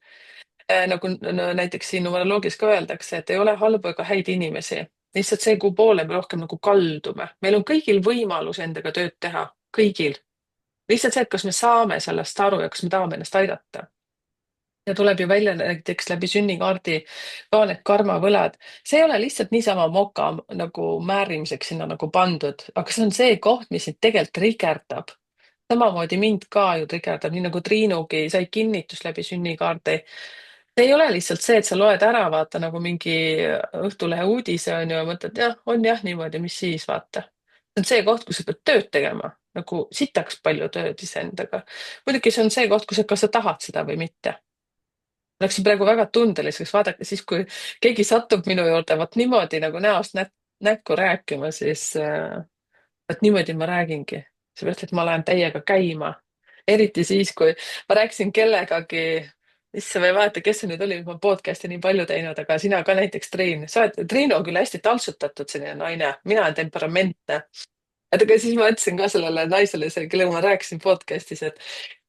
nagu näiteks siin numeroloogias ka öeldakse, et ei ole halbu ega häid inimesi. lihtsalt see, kuhu poole me rohkem nagu kaldume. meil on kõigil võimalus endaga tööd teha, kõigil. lihtsalt see, et kas me saame sellest aru ja kas me tahame ennast aidata. Ja tuleb ju välja näiteks läbi sünnikaardi ka need karmavõlad. See ei ole lihtsalt niisama moka nagu määrimiseks sinna nagu pandud, aga see on see koht, mis sind tegelikult trigerdab. Samamoodi mind ka ju trigerdab, nii nagu Triinugi sai kinnitust läbi sünnikaardi. See ei ole lihtsalt see, et sa loed ära, vaata nagu mingi Õhtulehe uudise on ju ja mõtled, jah, on jah niimoodi, mis siis vaata. See on see koht, kus sa pead tööd tegema, nagu sitaks palju tööd iseendaga. muidugi see on see koht, kus, kas sa tahad seda või mitte. Läksin praegu väga tundeliseks, vaadake siis, kui keegi satub minu juurde vot niimoodi nagu näost näkku rääkima, siis vot niimoodi ma räägingi. seepärast, et ma lähen täiega käima. eriti siis, kui ma rääkisin kellegagi, issand, ma ei mäleta, kes see nüüd oli, ma podcast'i nii palju teinud, aga sina ka näiteks, Triin. Triinu on küll hästi taltsutatud selline naine, mina olen temperamentne. et aga siis ma ütlesin ka sellele naisele, kellega ma rääkisin podcast'is, et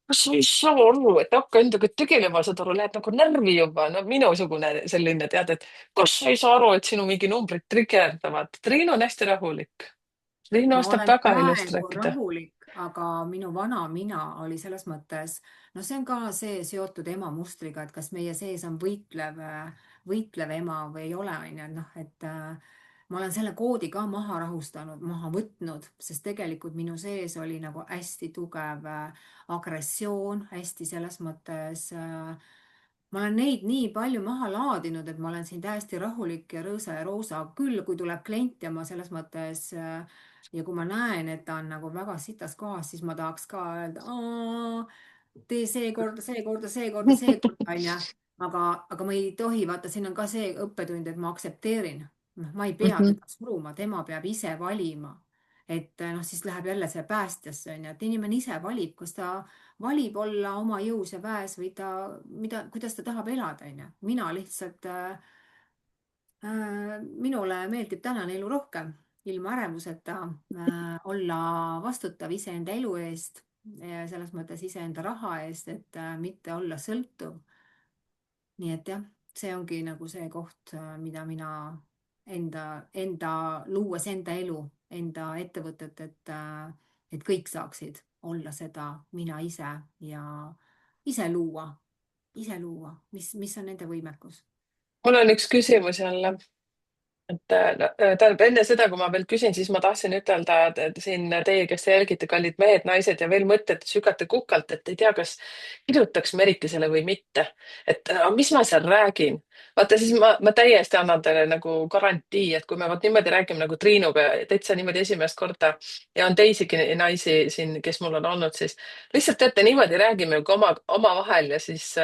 kas sa ei saa aru, et hakka endaga tegelema, saad aru, lähed nagu närvi juba. No minusugune selline tead, et kas sa ei saa aru, et sinu mingi numbrid trigerdavad. Triinu on hästi rahulik. Triinu ma oskab olen väga ilusti praegu rääkida. rahulik, aga minu vana mina oli selles mõttes, no see on ka see seotud ema mustriga, et kas meie sees on võitlev ema või ei ole, onju, et noh, et ma olen selle koodi ka maha rahustanud, maha võtnud, sest tegelikult minu sees oli nagu hästi tugev agressioon, hästi selles mõttes ma olen neid nii palju maha laadinud, et ma olen siin täiesti rahulik ja rõõsa ja roosa. Küll, kui tuleb klient ja ma selles mõttes ja kui ma näen, et ta on nagu väga sitas kohas, siis ma tahaks ka öelda, tee seekord, seekord, seekord, seekord, onju. aga ma ei tohi, vaata, siin on ka see õppetund, et ma aktsepteerin. noh, ma ei pea Mhm. teda suruma, tema peab ise valima. et noh, siis läheb jälle see päästjasse, onju, et inimene ise valib, kas ta valib olla oma jõus ja väes või kuidas ta tahab elada, onju. mina lihtsalt minule meeldib tänane elu rohkem, ilma ärevuseta, olla vastutav iseenda elu eest, selles mõttes iseenda raha eest, et mitte olla sõltuv. nii et jah, see ongi nagu see koht, mida mina enda luues enda elu, enda ettevõtet, et kõik saaksid olla seda mina ise ja ise luua, mis on nende võimekus. mul on üks küsimus jälle. Tähendab, enne seda, kui ma veel küsin, siis ma tahtsin ütelda et siin teie, kes te jälgite, kallid mehed, naised ja veel mõtted sügate kukalt, et ei tea, kas kirjutaks Merikesele või mitte. Et mis ma seal räägin? vaata, siis ma täiesti annan teile nagu garantii, et kui me vot niimoodi räägime nagu Triinuga täitsa niimoodi esimest korda ja on teisigi naisi siin, kes mul on olnud, siis lihtsalt teate, niimoodi räägime kui omavahel ja siis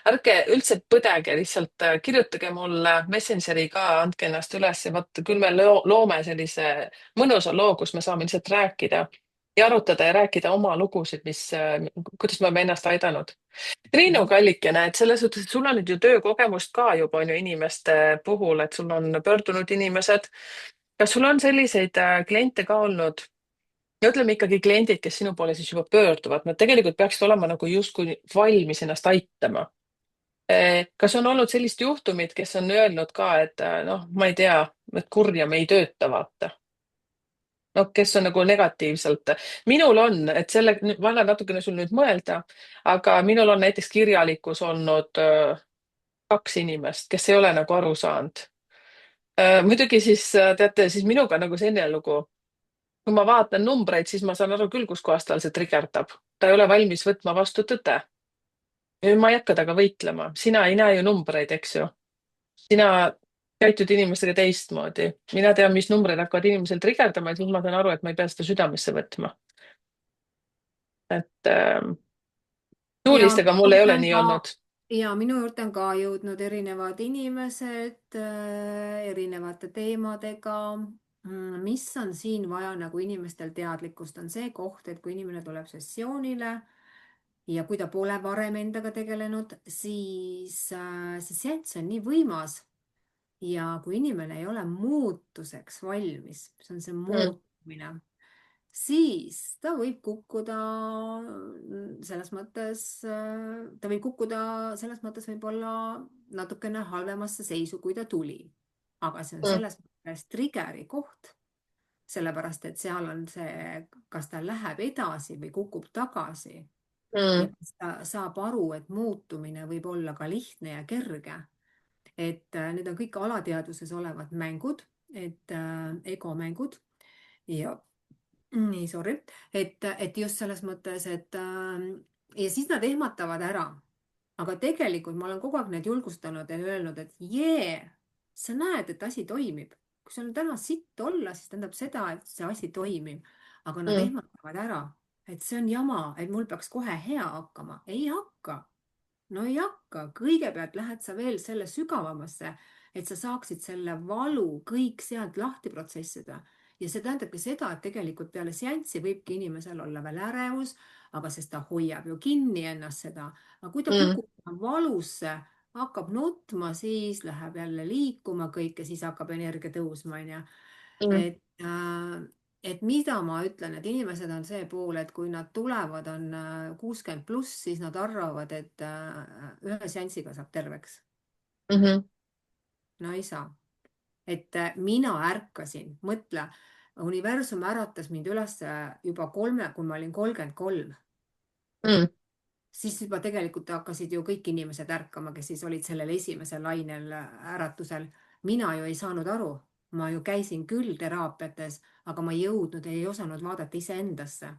ärge üldse põdege, lihtsalt kirjutage mulle Messengeri ka, andke ennast üles ja vot küll me loome sellise mõnusa loo, kus me saame lihtsalt rääkida ja arutada ja rääkida oma lugusid, kuidas me oleme ennast aidanud. Triinu Mhm. Kallikene, et selles suhtes, et sul on nüüd ju töökogemust ka juba on ju inimeste puhul, et sul on pöördunud inimesed. kas sul on selliseid kliente ka olnud? ja ütleme ikkagi kliendid, kes sinu poole siis juba pöörduvad, nad tegelikult peaksid olema nagu justkui valmis ennast aitama. kas on olnud sellist juhtumit, kes on öelnud ka, et noh, ma ei tea, et kurja me ei tööta, vaata. noh, kes on nagu negatiivselt. minul on, et ma annan natukene sul nüüd mõelda, aga minul on näiteks kirjalikus olnud kaks inimest, kes ei ole nagu aru saanud. muidugi siis teate, siis minuga on nagu selline lugu. kui ma vaatan numbreid, siis ma saan aru küll, kuskohast tal see trigerdab. ta ei ole valmis võtma vastu tõde. ma ei hakka temaga võitlema, sina ei näe ju numbreid, eks ju. sina käitud inimestega teistmoodi. Mina tean, mis numbrid hakkavad inimesel trigerdama ja siis ma saan aru, et ma ei pea seda südamesse võtma. Et ja tuulistega mul ei ole nii olnud. minu juurde on ka jõudnud erinevad inimesed erinevate teemadega. Mis on siin vaja nagu inimestel teadlikkust, on see koht, et kui inimene tuleb sessioonile ja kui ta pole varem endaga tegelenud, siis see seanss on nii võimas. Ja kui inimene ei ole muutuseks valmis, see on see Mm, muutumine, siis ta võib kukkuda selles mõttes, ta võib kukkuda selles mõttes võib-olla natukene halvemasse seisu, kui ta tuli. Aga see on mm, selles mõttes trigger'i koht, sellepärast et seal on see, kas ta läheb edasi või kukub tagasi ja mm, kas ta saab aru, et muutumine võib olla ka lihtne ja kerge. Et need on kõik alateadvuses olevad mängud, et egomängud ja nii, sorry, et just selles mõttes, et ja siis nad ehmatavad ära. Aga tegelikult ma olen kogu aeg neid julgustanud ja öelnud, et jee, sa näed, et asi toimib. Kui sul on täna sitt olla, siis tähendab seda, et see asi toimib. Aga nad mm, ehmatavad ära, et see on jama, et mul peaks kohe hea hakkama. Ei hakka. No ei hakka, kõigepealt lähed sa veel selle sügavamasse, et sa saaksid selle valu kõik sealt lahti protsessida. Ja see tähendabki seda, et tegelikult peale seanssi võibki inimesel olla veel ärevus, aga sest ta hoiab ju kinni ennast seda. Aga kui ta mm, kukub valusse, hakkab nutma, siis läheb jälle liikuma kõik ja siis hakkab energia tõusma, onju. mm, Et, et mida ma ütlen, et inimesed on see pool, et kui nad tulevad, on 60 pluss, siis nad arvavad, et ühe seansiga saab terveks. mhm, No ei saa. Et mina ärkasin, mõtle, universum äratas mind üles juba kui ma olin 33, mm, siis juba tegelikult hakkasid ju kõik inimesed ärkama, kes siis olid sellel esimesel lainel äratusel. Mina ju ei saanud aru, ma ju käisin küll teraapiates, aga ma ei jõudnud, ei osanud vaadata iseendasse.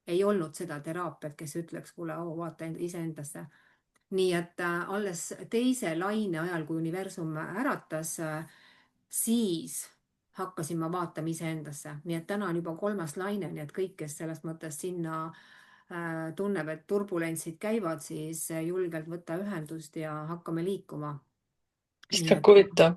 Ei olnud seda teraapiat, kes ütleks, kuule, vaata iseendasse. Nii et alles teise laine ajal, kui universum äratas, siis hakkasin ma vaatama iseendasse. Nii et täna on juba kolmas laine, nii et kõik, kes selles mõttes sinna tunneb, et turbulentsid käivad, siis julgelt võtta ühendust ja hakkame liikuma. Nii issand, et kui huvitav.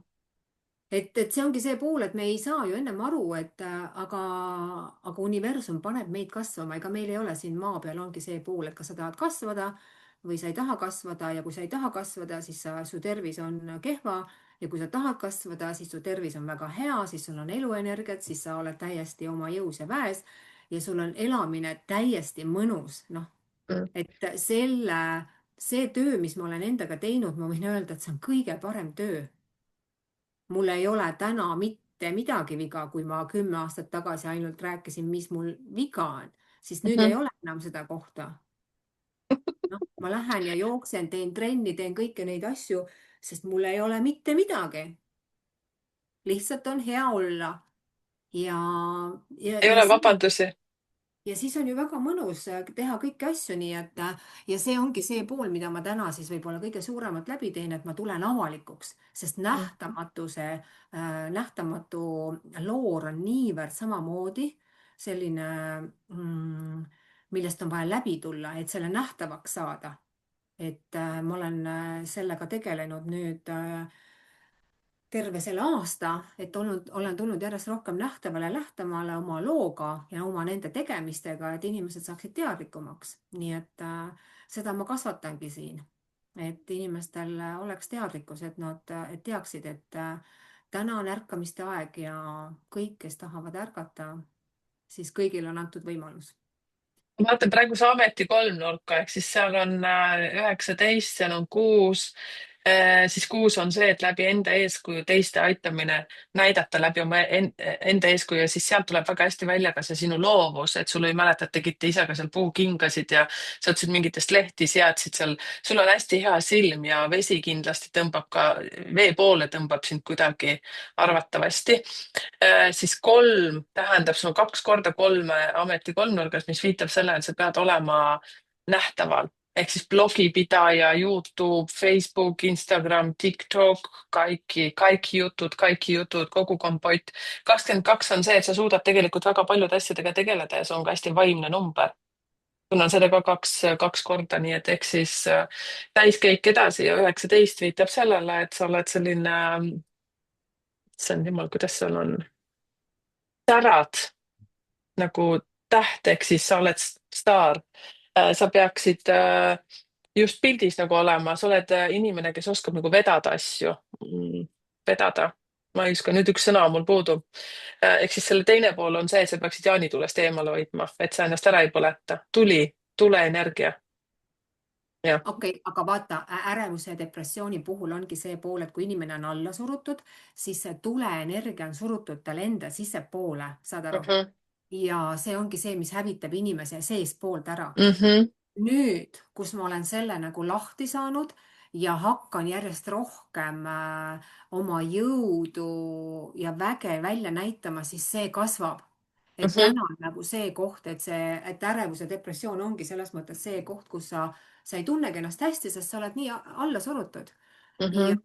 et see ongi see pool, et me ei saa ju ennem aru, et aga universum paneb meid kasvama, ega meil ei ole siin maa peal ongi see pool, et kas sa tahad kasvada või sa ei taha kasvada ja kui sa ei taha kasvada, siis su tervis on kehva ja kui sa tahad kasvada, siis su tervis on väga hea, siis sul on eluenergiat, siis sa oled täiesti oma jõus ja väes ja sul on elamine täiesti mõnus, noh, Mm, et see töö, mis ma olen endaga teinud, ma võin öelda, et see on kõige parem töö. Mul ei ole täna mitte midagi viga, kui ma 10 aastat tagasi ainult rääkisin, mis mul viga on, siis nüüd ei mhm, ole enam seda kohta. Noh, ma lähen ja jooksen, teen trenni, teen kõiki neid asju, sest mul ei ole mitte midagi. Lihtsalt on hea olla ja, ei ja ole siis vabandusi. ja siis on ju väga mõnus teha kõiki asju nii, et ja see ongi see pool, mida ma täna siis võib-olla kõige suuremalt läbi teen, et ma tulen avalikuks, sest Mm, nähtamatu loor on niivõrd samamoodi selline, millest on vaja läbi tulla, et selle nähtavaks saada. Et ma olen sellega tegelenud nüüd terve selle aasta, et olen tulnud järjest rohkem nähtavale oma looga ja oma nende tegemistega, et inimesed saaksid teadlikumaks. Nii et seda ma kasvatangi siin, et inimestel oleks teadlikkus, et nad et teaksid, et täna on ärkamiste aeg ja kõik, kes tahavad ärgata, siis kõigil on antud võimalus. ma vaatan praegu see ameti kolmnurka ehk siis seal on 19, seal on 6. Siis 6 on see, et läbi enda eeskuju teiste aitamine, näidata läbi oma enda eeskuju ja siis sealt tuleb väga hästi välja ka see sinu loovus, et sul ei mäleta, et tegite ise ka seal puukingasid ja sa ütlesid mingitest lehti seadsid seal. sul on hästi hea silm ja vesi kindlasti tõmbab ka, vee poole tõmbab sind kuidagi arvatavasti. Siis 3 tähendab, sul on 2 korda 3 ameti kolmnurgas, mis viitab sellele, et sa pead olema nähtaval. ehk siis blogipidaja, Youtube, Facebook, Instagram, TikTok, kaikki jutud, kogu kompott. 22 on see, et sa suudad tegelikult väga paljude asjadega tegeleda ja see on ka hästi vaimne number. sul on seda ka kaks korda, nii et ehk siis täiskäik edasi ja 19 viitab sellele, et sa oled selline, issand jumal, kuidas seal on, särad nagu täht, ehk siis sa oled staar. sa peaksid just pildis nagu olema, sa oled inimene, kes oskab nagu vedada asju. Vedada, ma ei oska, nüüd üks sõna on mul puudu. ehk siis selle teine pool on see, et sa peaksid jaanitulest eemale hoidma, et sa ennast ära ei põleta. tuleenergia, jah. okei, aga vaata, ärevuse ja depressiooni puhul ongi see pool, et kui inimene on alla surutud, siis see tuleenergia on surutud tal enda sissepoole, saad aru? Mhm, Ja see ongi see, mis hävitab inimese seestpoolt ära. mhm, Nüüd, kus ma olen selle nagu lahti saanud ja hakkan järjest rohkem oma jõudu ja väge välja näitama, siis see kasvab. Et mhm, täna on nagu see koht, et ärevus ja depressioon ongi selles mõttes see koht, kus sa ei tunnegi ennast hästi, sest sa oled nii alla surutud. Ja, mhm,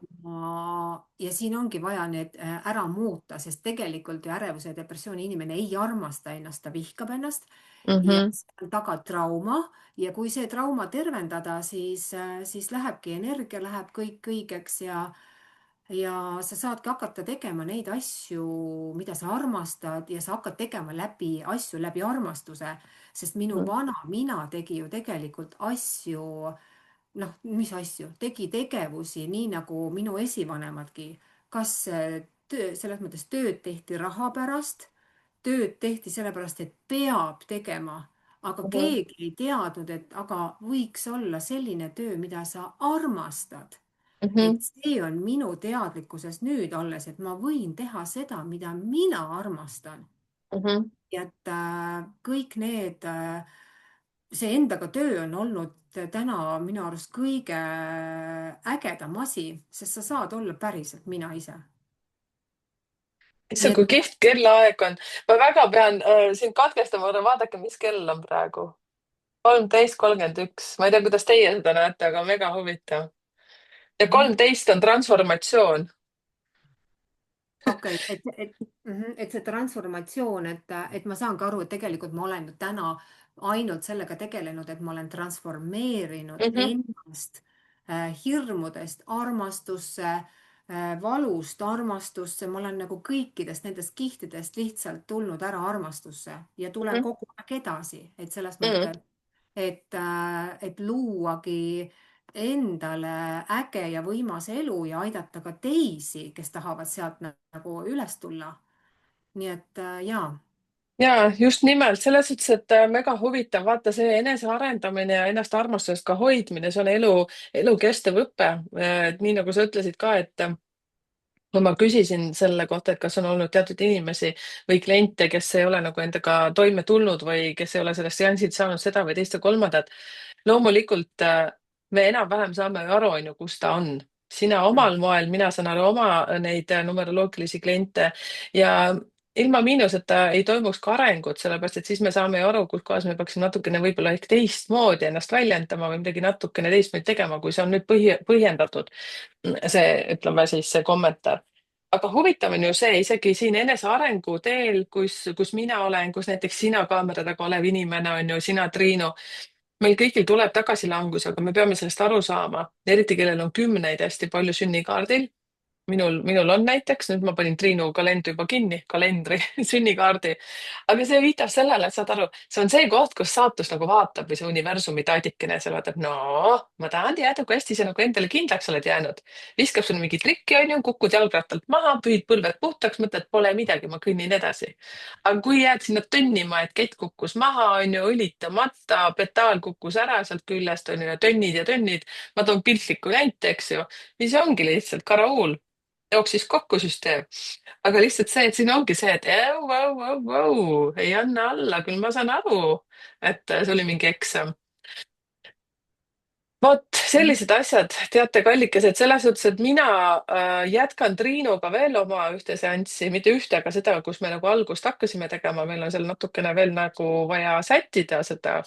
ja siin ongi vaja need ära muuta, sest tegelikult ju ärevuse ja depressiooni inimene ei armasta ennast, ta vihkab ennast ja mhm, see on taga trauma ja kui see trauma tervendada, siis lähebki energia, läheb kõik õigeks ja sa saadki hakata tegema neid asju, mida sa armastad ja sa hakkad tegema asju läbi armastuse, sest minu vana mina tegi ju tegelikult asju, noh, mis asju, tegi tegevusi nii nagu minu esivanemadki, kas selles mõttes tööd tehti raha pärast, tööd tehti sellepärast, et peab tegema, aga mhm, keegi ei teadnud, et aga võiks olla selline töö, mida sa armastad. Et mhm, see on minu teadlikkuses nüüd alles, et ma võin teha seda, mida mina armastan. mhm. Ja et kõik need, see endaga töö on olnud täna minu arust kõige ägedam asi, sest sa saad olla päriselt mina ise. Nii issand, et kui kihvt kellaaeg on. ma väga pean sind katkestama, aga vaadake, mis kell on praegu. 13:31, ma ei tea, kuidas teie seda näete, aga mega huvitav. ja mhm. 13 on transformatsioon. okei, et see transformatsioon, et ma saan ka aru, et tegelikult ma olen ju täna ainult sellega tegelenud, et ma olen transformeerinud Mhm, ennast hirmudest armastusse, valust armastusse, ma olen nagu kõikidest nendest kihtidest lihtsalt tulnud ära armastusse ja tulen mhm, kogu aeg edasi, et selles mhm, mõttes, et luuagi endale äge ja võimas elu ja aidata ka teisi, kes tahavad sealt nagu üles tulla. Nii et jaa. ja just nimelt selles suhtes, et mega huvitav, vaata see enesearendamine ja ennast armastusest ka hoidmine, see on elukestev õpe. et nii nagu sa ütlesid ka, et kui ma küsisin selle kohta, et kas on olnud teatud inimesi või kliente, kes ei ole nagu endaga toime tulnud või kes ei ole sellest seansilt saanud seda või teist või kolmandat, loomulikult me enam-vähem saame ju aru, on ju, kus ta on. sina omal moel, mina saan aru oma neid numeroloogilisi kliente ja ilma miinuseta ei toimuks ka arengut, sellepärast et siis me saame ju aru, kus kohas me peaksime natukene võib-olla ehk teistmoodi ennast väljendama või midagi natukene teistmoodi tegema, kui see on nüüd põhjendatud see, ütleme siis see kommentaar. aga huvitav on ju see, isegi siin enesearengu teel, kus mina olen, kus näiteks sina kaamera taga olev inimene on ju, sina, Triinu, meil kõigil tuleb tagasilangus, aga me peame sellest aru saama, eriti kellel on kümneid hästi palju sünnikaardil. minul on näiteks, nüüd ma panin Triinu kalendri juba kinni, kalendri, sünnikaardi. aga see viitab sellele, et saad aru, see on see koht, kus saatus nagu vaatab või see universumi taadikene seal vaatab, no ma tahan teada, kui hästi sa nagu endale kindlaks oled jäänud. viskab sulle mingi trikki, onju, kukud jalgrattalt maha, püüd põlved puhtaks, mõtled, pole midagi, ma kõnnin edasi. aga kui jääd sinna tönnima, et kett kukkus maha, onju, õlitamata, petaal kukkus ära sealt küljest, onju, ja tönnid, ma toon piltliku näite, eks ju, siis ongi lihtsalt karahuul jooksis kokku süsteem. aga lihtsalt see, et siin ongi see, et vau, vau, vau, ei anna alla, küll ma saan aru, et see oli mingi eksam. vot sellised asjad, teate, kallikesed, selles suhtes, et mina jätkan Triinuga veel oma ühte seanssi, mitte ühte, aga seda, kus me nagu algust hakkasime tegema, meil on seal natukene veel nagu vaja sättida seda.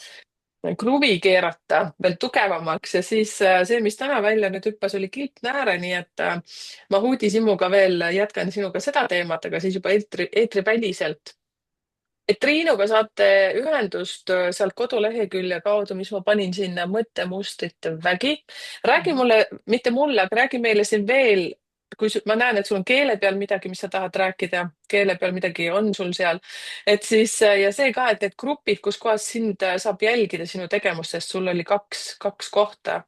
kruvi keerata veel tugevamaks ja siis see, mis täna välja nüüd hüppas, oli kilpnääre, nii et ma uudishimuga veel jätkan sinuga seda teemat, aga siis juba eetriväliselt. Et Triinuga saate ühendust sealt kodulehekülje kaudu, mis ma panin sinna mõttemustrite vägi. räägi Mhm. mulle, mitte mulle, aga räägi meile siin veel, kui ma näen, et sul on keele peal midagi, mis sa tahad rääkida, keele peal midagi on sul seal. Et siis ja see ka, et need grupid, kus kohas sind saab jälgida, sinu tegevust, sest sul oli kaks kohta.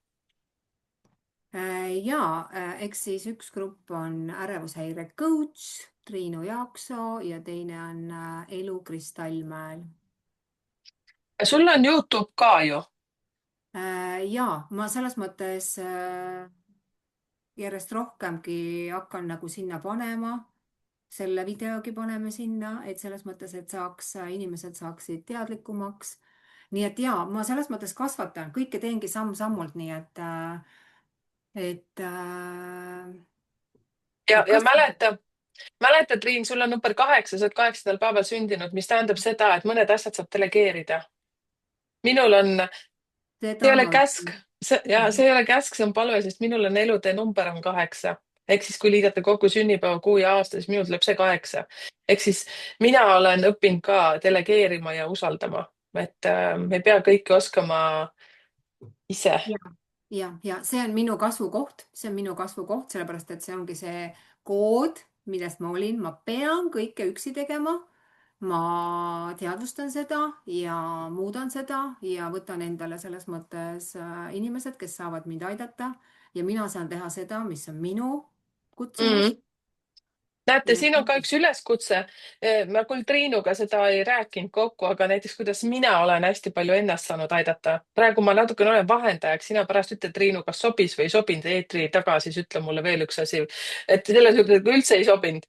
Jaa, eks siis üks grupp on ärevushäire coach Triinu Jaaksoo ja teine on Elu Kristallmäel. Sul on Youtube ka ju. Jaa, ma selles mõttes järjest rohkemgi hakkan nagu sinna panema, selle videogi paneme sinna, et selles mõttes, et saaks, inimesed saaksid teadlikumaks. nii et jaa, ma selles mõttes kasvatan, kõike teengi samm-sammult, nii et Ja kasvatan. mäletad, Triin, sul on number 8, sa oled 8. päeval sündinud, mis tähendab seda, et mõned asjad saab delegeerida. minul on, see Seda ei ole ma käsk, ütlen. see ei ole käsk, see on palve, sest minul on elude number on 8. Ehk siis, kui liidate kokku sünnipäeva, kuu ja aasta, siis minul tuleb see 8. Ehk siis mina olen õppinud ka delegeerima ja usaldama, et me ei pea kõike oskama ise. Ja see on minu kasvukoht, see on minu kasvukoht, sellepärast et see ongi see kood, millest ma olin, ma pean kõike üksi tegema. ma teadvustan seda ja muudan seda ja võtan endale selles mõttes inimesed, kes saavad mind aidata ja mina saan teha seda, mis on minu kutsumus. Mm. Näete, Nii et siin on ka üks üleskutse. Ma küll Triinuga seda ei rääkinud kokku, aga näiteks kuidas mina olen hästi palju ennast saanud aidata. Praegu ma natukene olen vahendajaks, sina pärast ütle, Triinu, kas sobis või ei sobinud eetri taga, siis ütle mulle veel üks asi. Et selles mõttes, et kui üldse ei sobinud.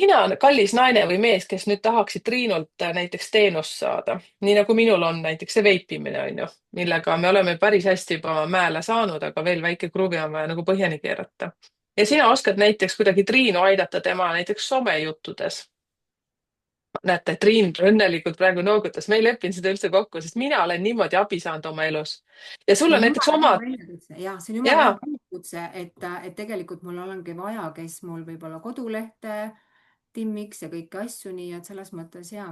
Mina olen kallis naine või mees, kes nüüd tahaksid Triinult näiteks teenust saada, nii nagu minul on näiteks see veipimine, on ju, millega me oleme päris hästi juba mäele saanud, aga veel väike kruvi on vaja nagu põhjani keerata. Ja sina oskad näiteks kuidagi Triinu aidata tema näiteks somejuttudes. Näete, Triin õnnelikult praegu noogutas, me ei leppinud seda üldse kokku, sest mina olen niimoodi abi saanud oma elus. Ja see sul on on näiteks jumala hea omad, väljakutse ja see on jumala hea jaa. väljakutse, et tegelikult mul ongi vaja, kes mul võib-olla kodulehte timmiks ja kõiki asju, nii et selles mõttes jaa.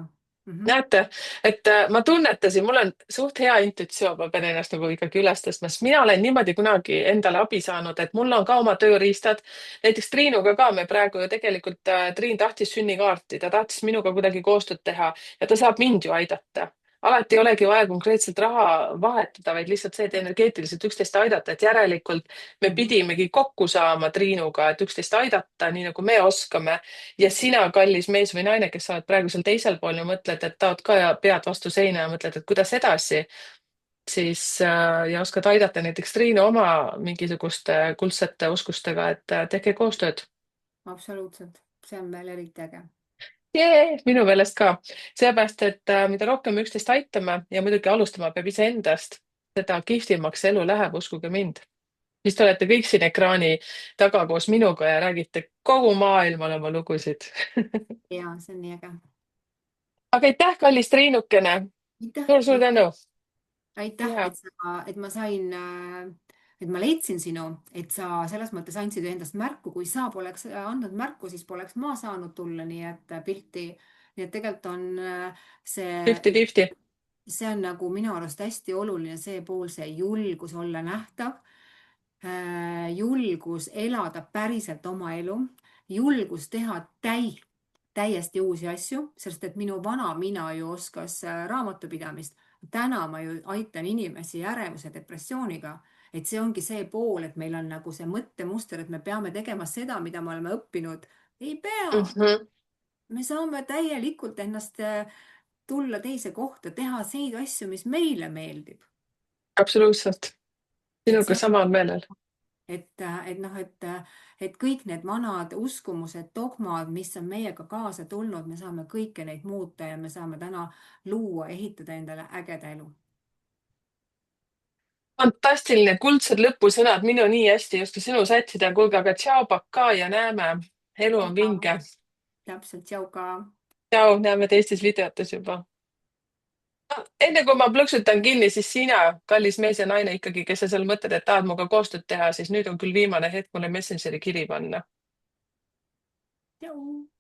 Näete, et ma tunnetasin, mul on suht hea intuitsioon, ma pean ennast nagu ikkagi üles tõstma, sest mina olen niimoodi kunagi endale abi saanud, et mul on ka oma tööriistad. näiteks Triinuga ka me praegu ju tegelikult, Triin tahtis sünnikaarti, ta tahtis minuga kuidagi koostööd teha ja ta saab mind ju aidata. Alati ei olegi vaja konkreetselt raha vahetada, vaid lihtsalt see, et energeetiliselt üksteist aidata, et järelikult me Mhm. pidimegi kokku saama Triinuga, et üksteist aidata, nii nagu me oskame ja sina, kallis mees või naine, kes sa oled praegu seal teisel pool ja mõtled, et taod ka ja pead vastu seina ja mõtled, et kuidas edasi, siis ja oskad aidata näiteks Triinu oma mingisuguste kuldsete oskustega, et tehke koostööd. Absoluutselt, see on veel eriti äge. Minu meelest ka, seepärast, et mida rohkem me üksteist aitame ja muidugi alustama peab iseendast, seda kihvtimaks elu läheb, uskuge mind. siis te olete kõik siin ekraani taga koos minuga ja räägite kogu maailmale oma lugusid. Ja see on nii äge. aga aitäh, kallis Triinukene. aitäh, suur-suur tänu. aitäh, Ja, et ma sain, et ma leidsin sinu, et sa selles mõttes andsid endast märku, kui sa poleks andnud märku, siis poleks ma saanud tulla, nii et pilti, nii et tegelikult on see, 50-50. see on nagu minu arust hästi oluline, see pool, see julgus olla nähtav, julgus elada päriselt oma elu, julgus teha täiesti uusi asju, sest et minu vana mina ju oskas raamatupidamist. täna ma ju aitan inimesi ärevuse depressiooniga, et see ongi see pool, et meil on nagu see mõttemuster, et me peame tegema seda, mida me oleme õppinud. ei pea, Mhm. me saame täielikult ennast tulla teise kohta, teha neid asju, mis meile meeldib. Absoluutselt. et Sinuga see samal meelel. et noh, et kõik need vanad uskumused, dogmad, mis on meiega kaasa tulnud, me saame kõiki neid muuta ja me saame täna luua, ehitada endale ägeda elu. Fantastiline, kuldsed lõpusõnad, minu nii hästi ei oska sõnu sättida. kuulge, aga tšau, pakaa ja näeme. elu on vinge. täpselt, tšau ka. tšau, näeme teistes videotes juba. enne kui ma plõksutan kinni, siis sina, kallis mees ja naine ikkagi, kes sa seal mõtled, et tahad minuga koostööd teha, siis nüüd on küll viimane hetk mulle Messengeri kiri panna. Tšau.